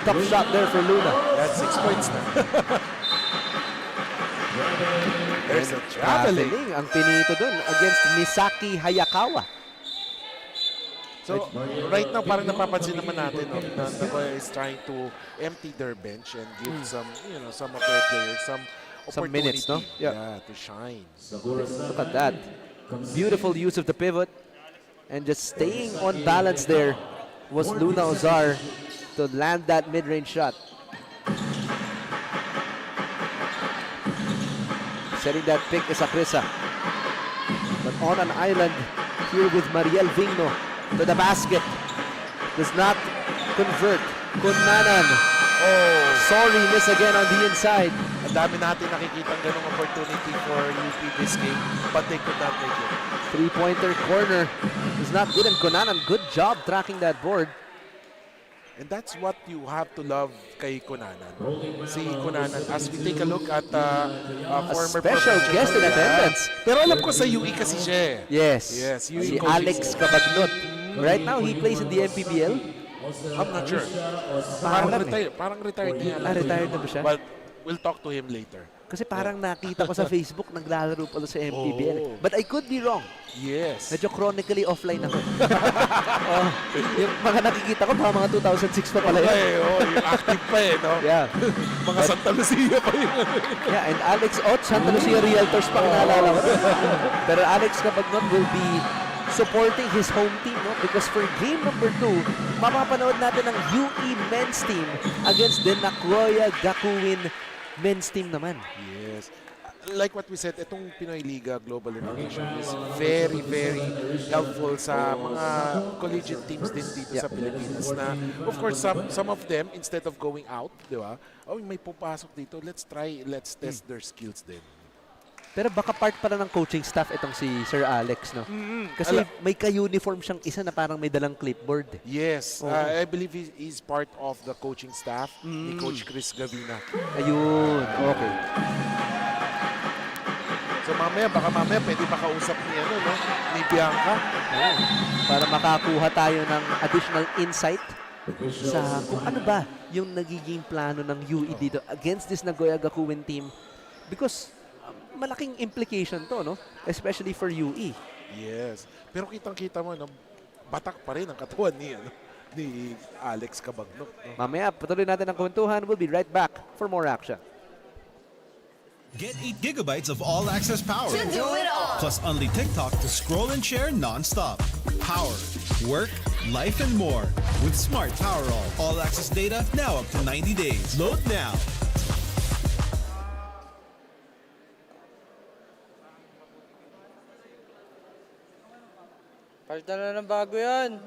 Speaker 2: Tough shot there for Luna.
Speaker 3: That's 6 points na. There's a traveling.
Speaker 2: Ang pinito dun against Misaki Hayakawa.
Speaker 3: So, right now, parang napapansin naman natin na Nagoya is trying to empty their bench and give some of their players some opportunity
Speaker 2: minutes, no?
Speaker 3: yeah, to shine.
Speaker 2: Look at that. Beautiful use of the pivot. And just staying on balance there was Luna Ozar to land that mid-range shot. Setting that pick is Aprisa. But on an island here with Mariel Vigno to the basket. Does not convert. Kunmanan.
Speaker 3: Oh,
Speaker 2: Sorry, miss again on the inside.
Speaker 3: ang dami natin nakikita ng ganong opportunity for UP this game, but they could not make it.
Speaker 2: Three-pointer corner is not good, and Kunanan, good job tracking that board.
Speaker 3: And that's what you have to love kay Kunanan. Si Kunanan, as we take a look at former
Speaker 2: Special guest in attendance.
Speaker 3: Pero alam ko sa UE kasi siya eh.
Speaker 2: Yes.
Speaker 3: Yes,
Speaker 2: Si
Speaker 3: coaching
Speaker 2: Alex Cabagnot. Right now, he plays in the MPBL.
Speaker 3: I'm not sure. Parang retired niya.
Speaker 2: Retired na ba siya?
Speaker 3: But we'll talk to him later.
Speaker 2: Kasi parang nakita ko sa Facebook, naglalaro pala sa MPBL.
Speaker 3: Oh.
Speaker 2: But I could be wrong.
Speaker 3: Yes.
Speaker 2: Medyo chronically offline ako. Yung mga nakikita ko, mga 2006 pa pala yun.
Speaker 3: Yung active pa eh, no?
Speaker 2: Yeah.
Speaker 3: Mga Santa Lucia pa yun.
Speaker 2: Yeah, and Alex Ott, Santa Lucia Realtors pang naalala ko. Pero Alex Cabagnot will be supporting his home team, no? Because for game number 2, mapapanood natin ang UE men's team against the Nagoya Gakuin men's team naman.
Speaker 3: Yes. Like what we said, itong Pinoyliga Global Invitation is very, very helpful sa mga collegiate teams din dito sa Pilipinas na, of course, some of them, instead of going out, di ba? Oh, may pupasok dito, let's test their skills din.
Speaker 2: Pero baka part pala ng coaching staff itong si Sir Alex, no? Kasi may ka-uniform siyang isa na parang may dalang clipboard.
Speaker 3: Yes, I believe he's part of the coaching staff ni Coach Chris Gavina.
Speaker 2: Ayun, okay.
Speaker 3: So baka mamaya pwede makausap ni Bianca.
Speaker 2: Para makakuha tayo ng additional insight sa kung ano ba yung nagiging plano ng UE dito against this Nagoya Gakuin team. Because malaking implication to, no? Especially for UE.
Speaker 3: Yes. Pero kitang-kita mo, batak pa rin ang katawan ni Alex Cabagnot. No?
Speaker 2: Mamaya, patuloy natin ang kwentuhan. We'll be right back for more action.
Speaker 6: Get 8 gigabytes of all-access power.
Speaker 8: To do it all.
Speaker 6: Plus only TikTok to scroll and share non-stop. Power, work, life, and more. With Smart Power all-access data now up to 90 days. Load now.
Speaker 9: Palitan na ng bago yan.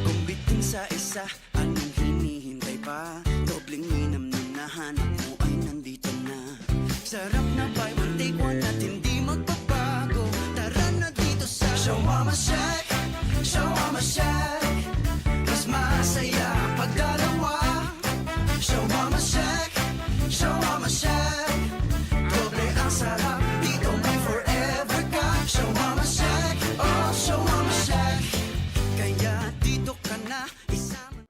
Speaker 1: Kung bitin sa isa, anong hinihintay pa? Dobling minam nung nahanap mo ay nandito na. Sarap na buy one take one at hindi magbabago. Tara na dito sa Shawarma Shack, Shawarma Shack. Mas masaya pag dalawa. Shawarma Shack, Shawarma Shack. Doble ang sarap, dito may forever ka. Shawarma Shack, oh Shawarma Shack. Kaya dito ka na isama.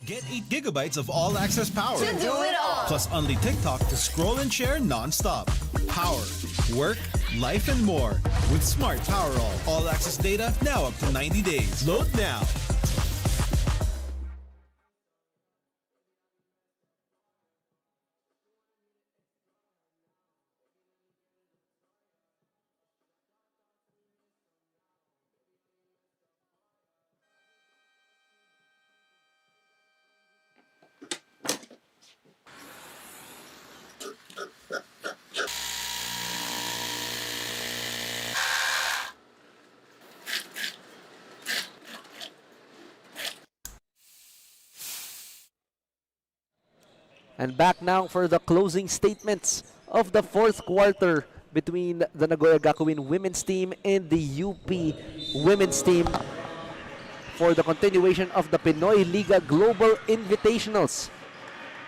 Speaker 6: Get 8 gigabytes of all-access power.
Speaker 8: To do it all.
Speaker 6: Plus only TikTok to scroll and share non-stop. Power, work, life, and more. With Smart Power all-access data now up to 90 days. Load now.
Speaker 2: And back now for the closing statements of the fourth quarter between the Nagoya Gakuin women's team and the UP women's team for the continuation of the Pinoyliga Global Invitationals.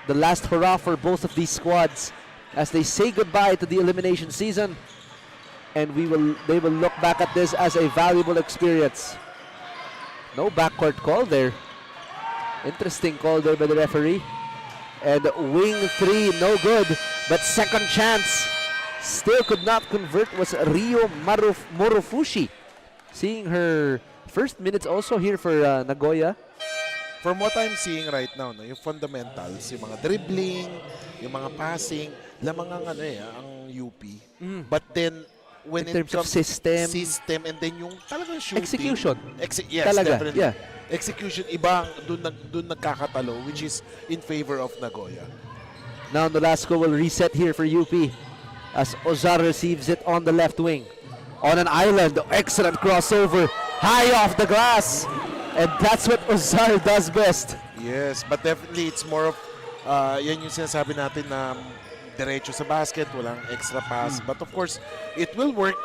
Speaker 2: The last hurrah for both of these squads as they say goodbye to the elimination season, and they will look back at this as a valuable experience. No backcourt call there. Interesting call there by the referee. And wing three, no good. But second chance, still could not convert, was Rio Morofushi. Seeing her first minutes also here for Nagoya.
Speaker 3: From what I'm seeing right now, no, yung fundamentals, yung mga dribbling, yung mga passing, lamang ang ang UP. But then, when
Speaker 2: In
Speaker 3: it
Speaker 2: terms of
Speaker 3: comes
Speaker 2: system,
Speaker 3: and then yung talagang shooting.
Speaker 2: execution.
Speaker 3: Yes,
Speaker 2: Talaga,
Speaker 3: definitely.
Speaker 2: yeah.
Speaker 3: Execution, iba dun nagkakatalo, which is in favor of Nagoya.
Speaker 2: Now Nolasco will reset here for UP as Ozar receives it on the left wing. On an island, excellent crossover, high off the glass. And that's what Ozar does best.
Speaker 3: Yes, but definitely it's more of, yan yung sinasabi natin na diretso sa basket, walang extra pass. But of course, it will work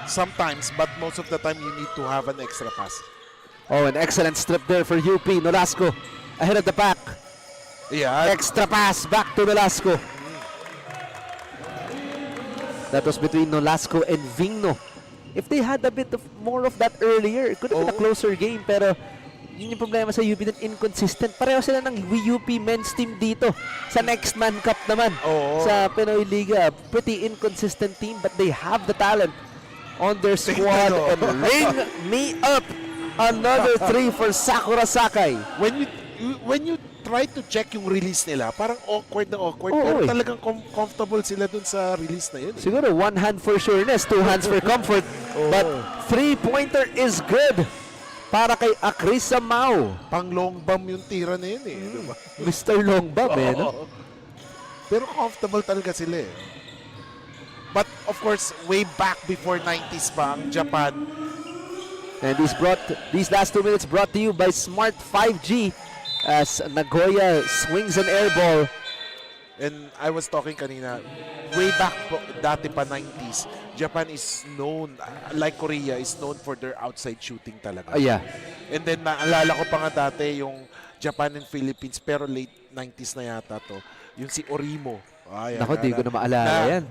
Speaker 3: sometimes, but most of the time you need to have an extra pass.
Speaker 2: Oh, an excellent strip there for UP. Nolasco ahead of the pack.
Speaker 3: Yeah.
Speaker 2: Extra pass back to Nolasco. That was between Nolasco and Vigno. If they had a bit of more of that earlier, it could have been a closer game. Pero yun yung problema sa UP, din inconsistent. Pareho sila ng UP men's team dito sa Next Man Cup naman. Sa Pinoyliga, pretty inconsistent team, but they have the talent on their squad. And ring me up. Another three for Sakura Sakai.
Speaker 3: When you try to check yung release nila, parang awkward na awkward. Pero talagang comfortable sila dun sa release na yun.
Speaker 2: Siguro one hand for sureness, two hands for comfort. But three-pointer is good para kay Akrisa Mau.
Speaker 3: Pang long bomb yung tira na yun eh. Diba?
Speaker 2: Mr. Long Bomb no?
Speaker 3: Pero comfortable talaga sila eh. But of course, way back before 90s pa ang Japan.
Speaker 2: And these last 2 minutes brought to you by Smart 5G as Nagoya swings an air ball.
Speaker 3: And I was talking kanina, way back dati pa 90s, Japan is known, like Korea, is known for their outside shooting talaga.
Speaker 2: Yeah.
Speaker 3: And then naalala ko pa nga dati yung Japan and Philippines, pero late 90s na yata to. Yung si Orimo.
Speaker 2: Nako, di ko na maalala yan.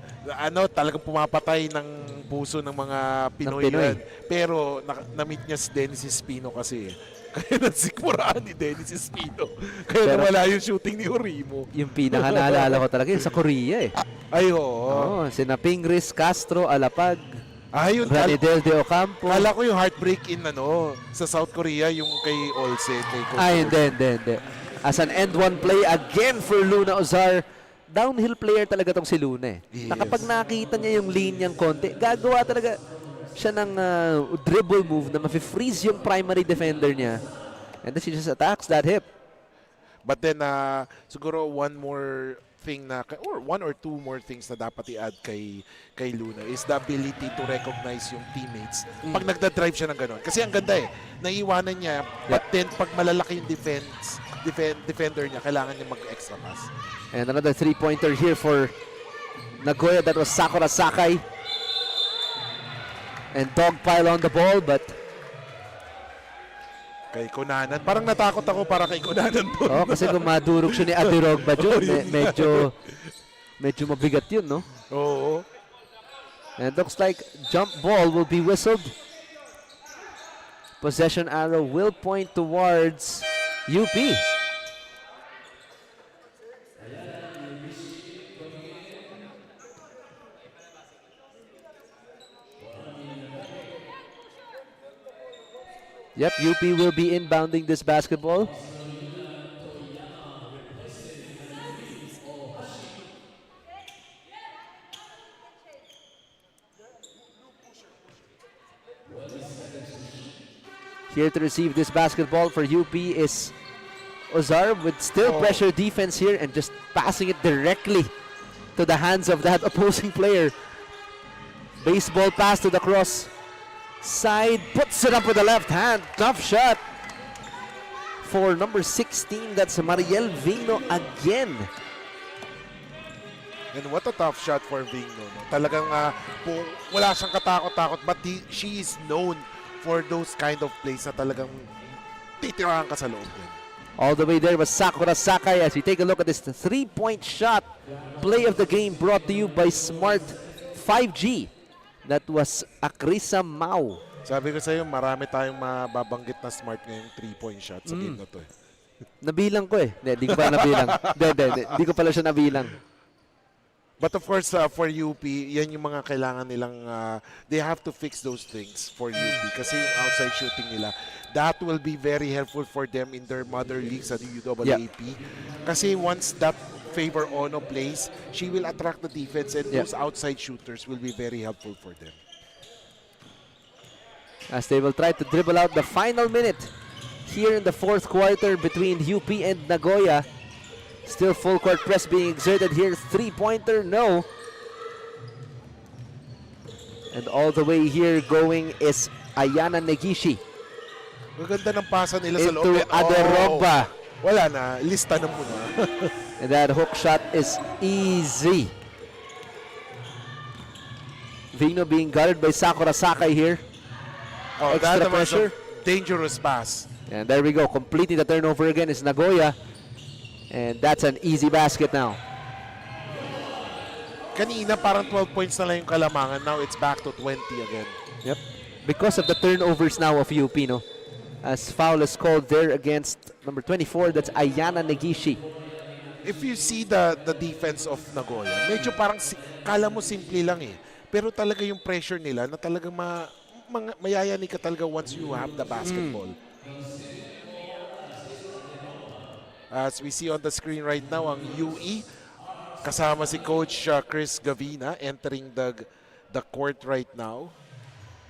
Speaker 3: Talagang pumapatay ng puso ng mga Pinoy. Yan. Pero na-meet niya si Dennis Espino kasi. Kaya nasikmuraan ni Dennis Espino. Kaya nawala yung shooting ni Orimo.
Speaker 2: Yung pinaka naalala ko talaga yun sa Korea eh.
Speaker 3: Ay, oo.
Speaker 2: Sina Pingris, Castro, Alapag,
Speaker 3: yun.
Speaker 2: Ranidel de Ocampo.
Speaker 3: Kala ko yung heartbreak in sa South Korea, yung kay Olsen.
Speaker 2: Hindi. As an end one play again for Luna Ozar. Downhill player talaga tong si Luna eh.
Speaker 3: Yes.
Speaker 2: Na kapag nakita niya yung linyang konti, gagawa talaga siya ng dribble move na mafe-freeze yung primary defender niya. And then she just attacks that hip.
Speaker 3: But then, siguro one more thing or one or two more things na dapat i-add kay Luna is the ability to recognize yung teammates pag nagda-drive siya ng gano'n. Kasi ang ganda eh, naiiwanan niya, but then pag malalaki yung defender niya, kailangan niya mag-extra pass.
Speaker 2: And another three-pointer here for Nagoya. That was Sakura Sakai. And dogpile on the ball, but
Speaker 3: kay Kunanan. Parang natakot ako para kay Kunanan doon.
Speaker 2: kasi kung madurog siya ni Adirog ba dyan, medyo mabigat yun, no?
Speaker 3: Oo.
Speaker 2: And it looks like jump ball will be whistled. Possession arrow will point towards UP. Yep, UP will be inbounding this basketball. Here to receive this basketball for UP is Ozar with still pressure defense here and just passing it directly to the hands of that opposing player. Baseball pass to the cross side, puts it up with the left hand. Tough shot for number 16. That's Mariel Vigno again.
Speaker 3: And what a tough shot for Vingno. No? Talagang wala siyang katakot-takot but she is known for those kind of plays na talagang titirahan ka sa loob din.
Speaker 2: All the way there was Sakura Sakai as we take a look at this 3-point shot. Play of the game brought to you by Smart 5G. That was Akrisa Mau.
Speaker 3: Sabi ko sa iyo, marami tayong mababanggit na smart ngayong 3-point shot sa game na to.
Speaker 2: Nabilang ko eh. Hindi ko pa nabilang. Hindi ko pala siya nabilang.
Speaker 3: But of course, for UP, yan yung mga kailangan nilang, they have to fix those things for UP kasi yung outside shooting nila, that will be very helpful for them in their mother league sa UAAP. Kasi once that favor Ono plays, she will attract the defense and those outside shooters will be very helpful for them.
Speaker 2: As they will try to dribble out the final minute here in the fourth quarter between UP and Nagoya. Still full court press being exerted here. 3-pointer, no. And all the way here going is Ayana Negishi.
Speaker 3: Maganda ng pasa nila sa loob.
Speaker 2: Into Aderogba.
Speaker 3: Wala na, lista na muna.
Speaker 2: And that hook shot is easy. Vino being guarded by Sakura Sakai here. Extra
Speaker 3: that was
Speaker 2: pressure.
Speaker 3: a dangerous pass.
Speaker 2: And there we go. Completing the turnover again is Nagoya. And that's an easy basket now.
Speaker 3: Kanina parang 12 points na lang yung kalamangan. Now it's back to 20 again.
Speaker 2: Yep. Because of the turnovers now of UP, no? As foul is called there against number 24, that's Ayana Negishi.
Speaker 3: If you see the defense of Nagoya, medyo parang kala mo simple lang eh. Pero talaga yung pressure nila na talagang mayayani ka talaga once you have the basketball. As we see on the screen right now, ang UE, kasama si Coach Chris Gavina entering the court right now.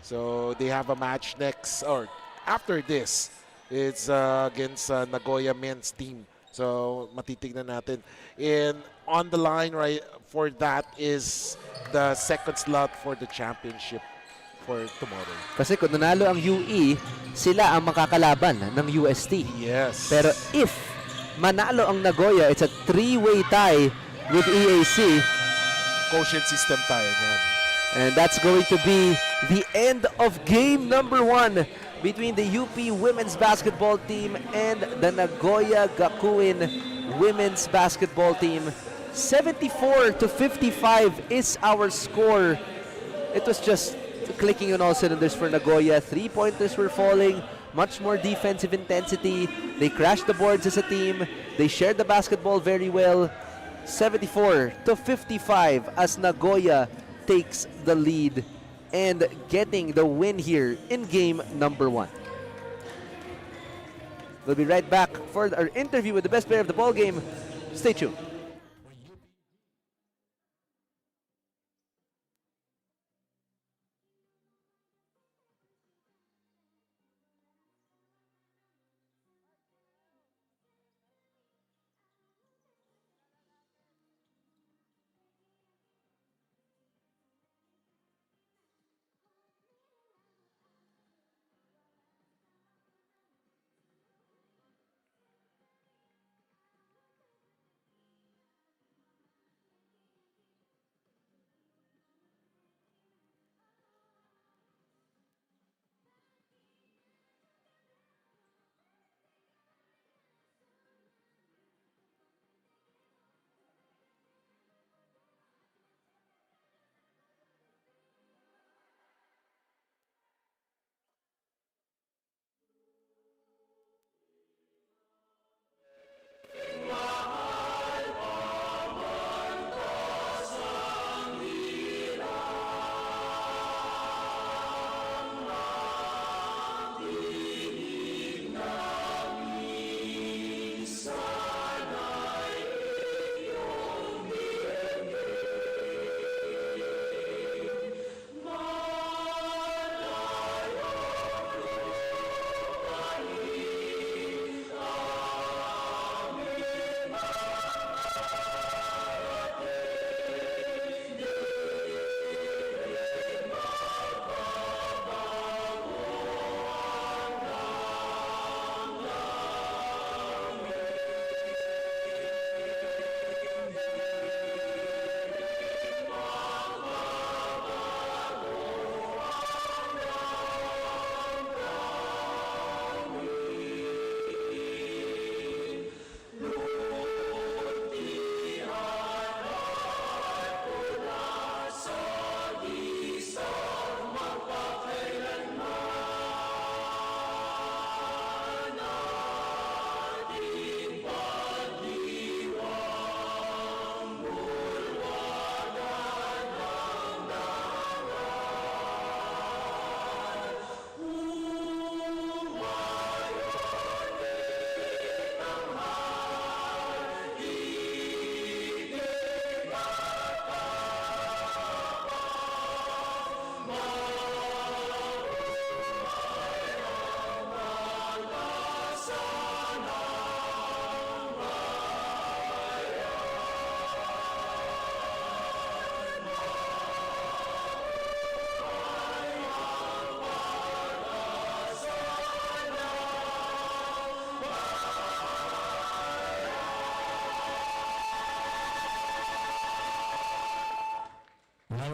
Speaker 3: So they have a match next, or after this, it's against Nagoya men's team. So matitignan natin. And on the line right for that is the second slot for the championship for tomorrow.
Speaker 2: Kasi kung nanalo ang UE, sila ang makakalaban ng UST.
Speaker 3: Yes.
Speaker 2: Pero if manalo ang Nagoya, it's a 3-way tie with EAC.
Speaker 3: Quotient system tayo yan.
Speaker 2: And that's going to be the end of game number 1 between the UP women's basketball team and the Nagoya Gakuin women's basketball team. 74-55 is our score. It was just clicking on all cylinders for Nagoya. 3-pointers were falling. Much more defensive intensity. They crashed the boards as a team. They shared the basketball very well. 74-55 as Nagoya takes the lead and getting the win here in game number 1. We'll be right back for our interview with the best player of the ball game. Stay tuned.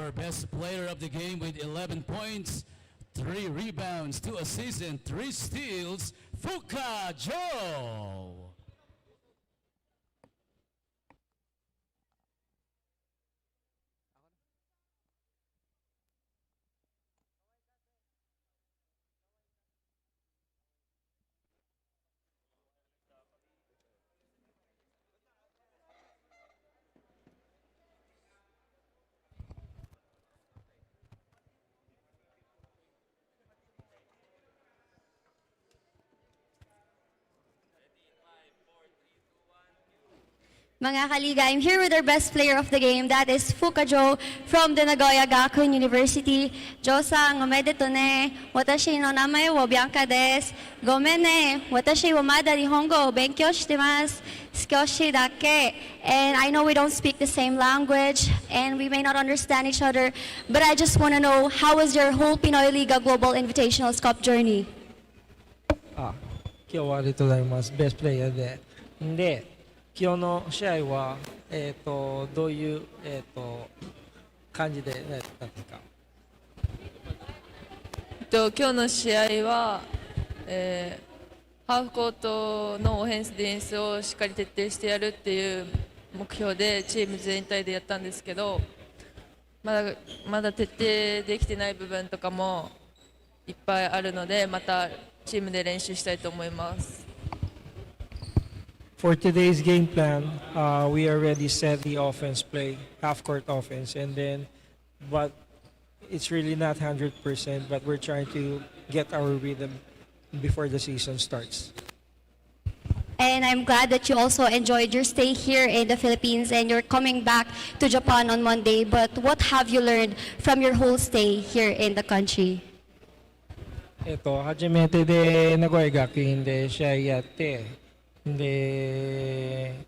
Speaker 5: our best player of the game with 11 points, 3 rebounds, 2 assists, and 3 steals, Fuka Joe.
Speaker 4: Mga kaliga, I'm here with our best player of the game. That is Fukajo from the Nagoya Gakuin University. Jo-san, omedetou ne. Watashi no namae wo Bianca desu. Gomen ne. Watashi wa mada Nihongo o benkyou shitemasu. Skyoshi dake. And I know we don't speak the same language and we may not understand each other, but I just want to know, how was your whole Pinoyliga Global Invitationals Cup journey?
Speaker 8: 今日はありがとうございます。ベストプレイヤーで、今日の試合は、どういう、感じでやったんですか？
Speaker 9: 今日の試合は、ハーフコートのオフェンス、ディフェンスをしっかり徹底してやるっていう目標でチーム全体でやったんですけど、まだ徹底できてない部分とかもいっぱいあるので、またチームで練習したいと思います。
Speaker 8: For today's game plan, we already set the offense play, half-court offense, and then, but it's really not 100%, but we're trying to get our rhythm before the season starts.
Speaker 4: And I'm glad that you also enjoyed your stay here in the Philippines and you're coming back to Japan on Monday. But what have you learned from your whole stay here in the country?
Speaker 8: 初めてで名古屋学院で試合やって、で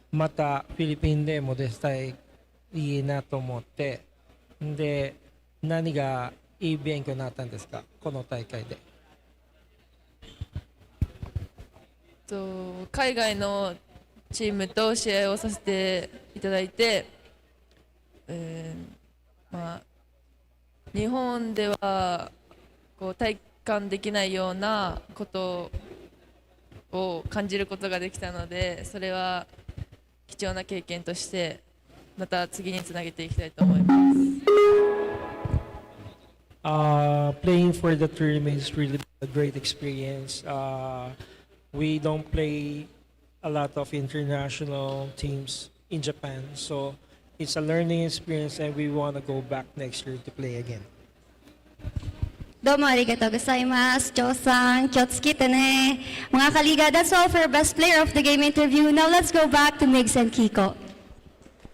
Speaker 8: またフィリピンでも出たいいなと思って、で何がいい勉強になったんですか、この大会で。
Speaker 9: 海外のチームと試合をさせていただいて、日本ではこう体感できないようなことを感じることができたので、それは貴重な経験としてまた次につなげていきたいと思います。
Speaker 8: Playing for the tournament is really a great experience. We don't play a lot of international teams in Japan, so it's a learning experience and we want to go back next year to play again.
Speaker 4: どうもありがとうございます。Jo-san, 気をつけてね。Mga kaliga, that's all for Best Player of the Game interview. Now let's go back to Migs and Kiko.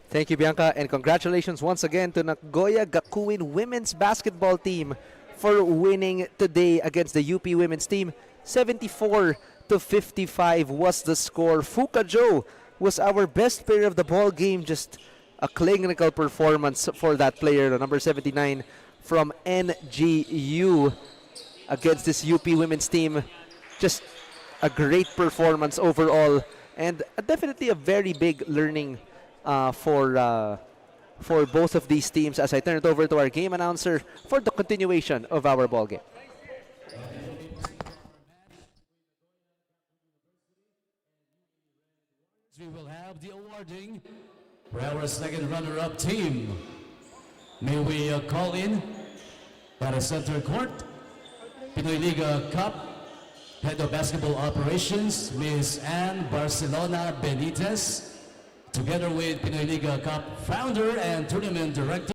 Speaker 2: Thank you, Bianca, and congratulations once again to Nagoya Gakuin women's basketball team for winning today against the UP women's team. 74-55 was the score. Fuka Joe was our best player of the ball game. Just a clinical performance for that player, the number 79 from NGU against this UP women's team. Just a great performance overall, and definitely a very big learning for both of these teams, as I turn it over to our game announcer for the continuation of our ball game.
Speaker 5: We will have the awarding for our second runner-up team. May we call in para center court, Pinoyliga Cup, Head of Basketball Operations, Ms. Ann Barcelona Benitez, together with Pinoyliga Cup founder and tournament director,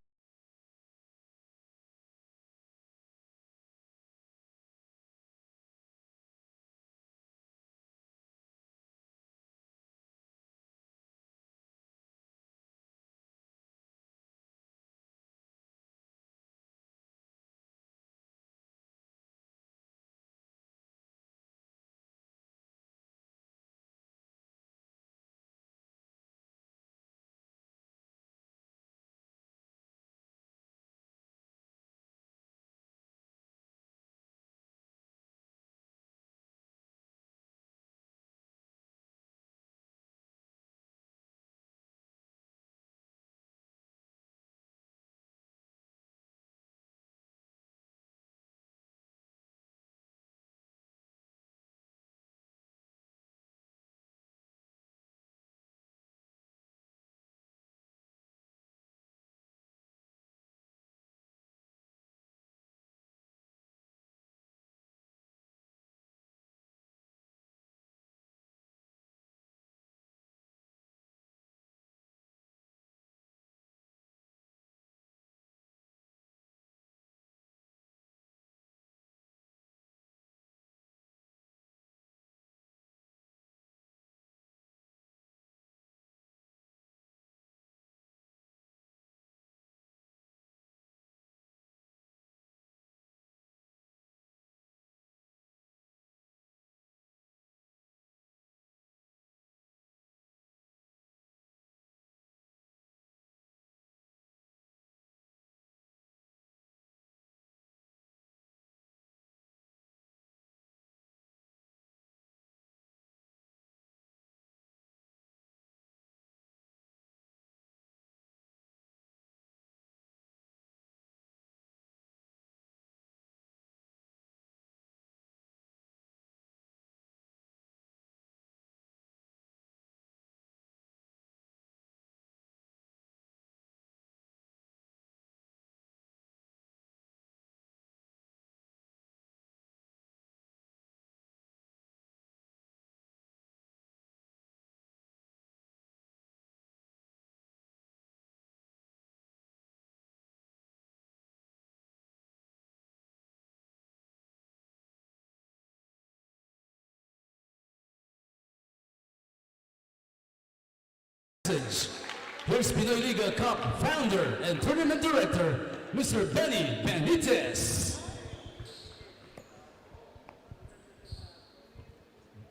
Speaker 5: Here's Pinoyliga Cup founder and tournament director, Mr. Benny Benitez.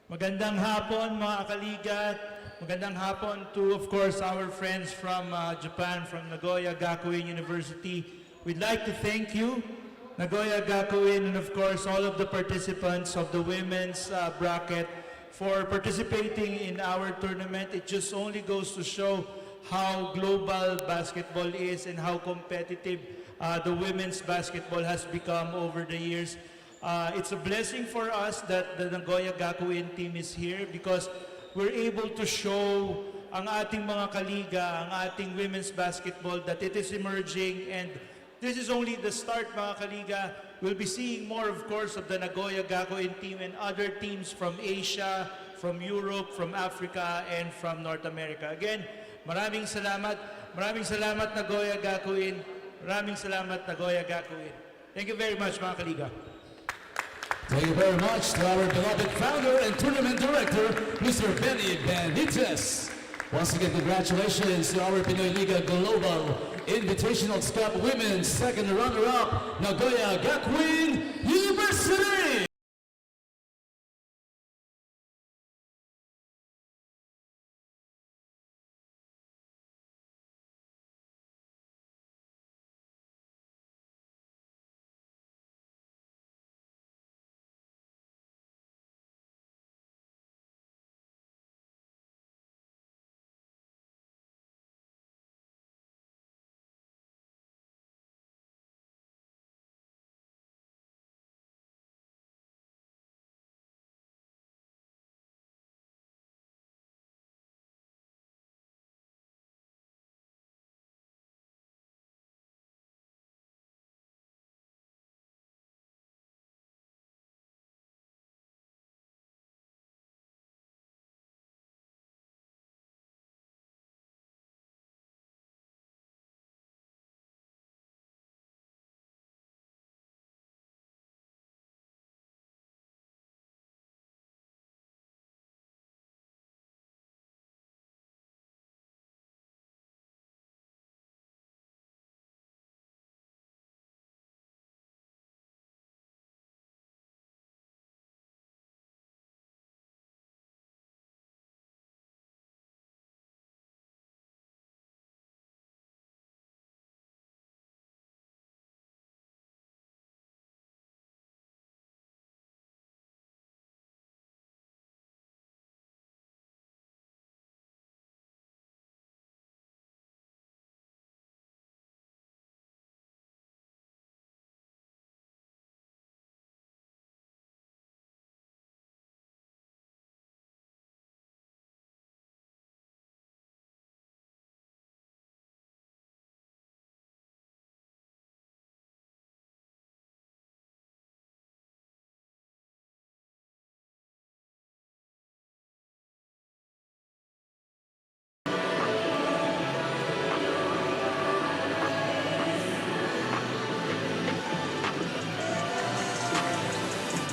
Speaker 10: Magandang hapon mga kaligat. Magandang hapon to, of course, our friends from Japan, from Nagoya Gakuin University. We'd like to thank you, Nagoya Gakuin, and of course all of the participants of the women's bracket for participating in our tournament. It just only goes to show how global basketball is and how competitive the women's basketball has become over the years. It's a blessing for us that the Nagoya Gakuin team is here because we're able to show ang ating mga kaliga, ang ating women's basketball, that it is emerging, and this is only the start mga kaliga. We'll be seeing more, of course, of the Nagoya Gakuin team and other teams from Asia, from Europe, from Africa, and from North America. Again, maraming salamat Nagoya Gakuin, maraming salamat Nagoya Gakuin. Thank you very much mga kaliga.
Speaker 5: Thank you very much to our beloved founder and tournament director, Mr. Benny Benitez. Once again, congratulations to our Pinoyliga Global Invitationals Cup Women's second runner-up, Nagoya Gakuin University!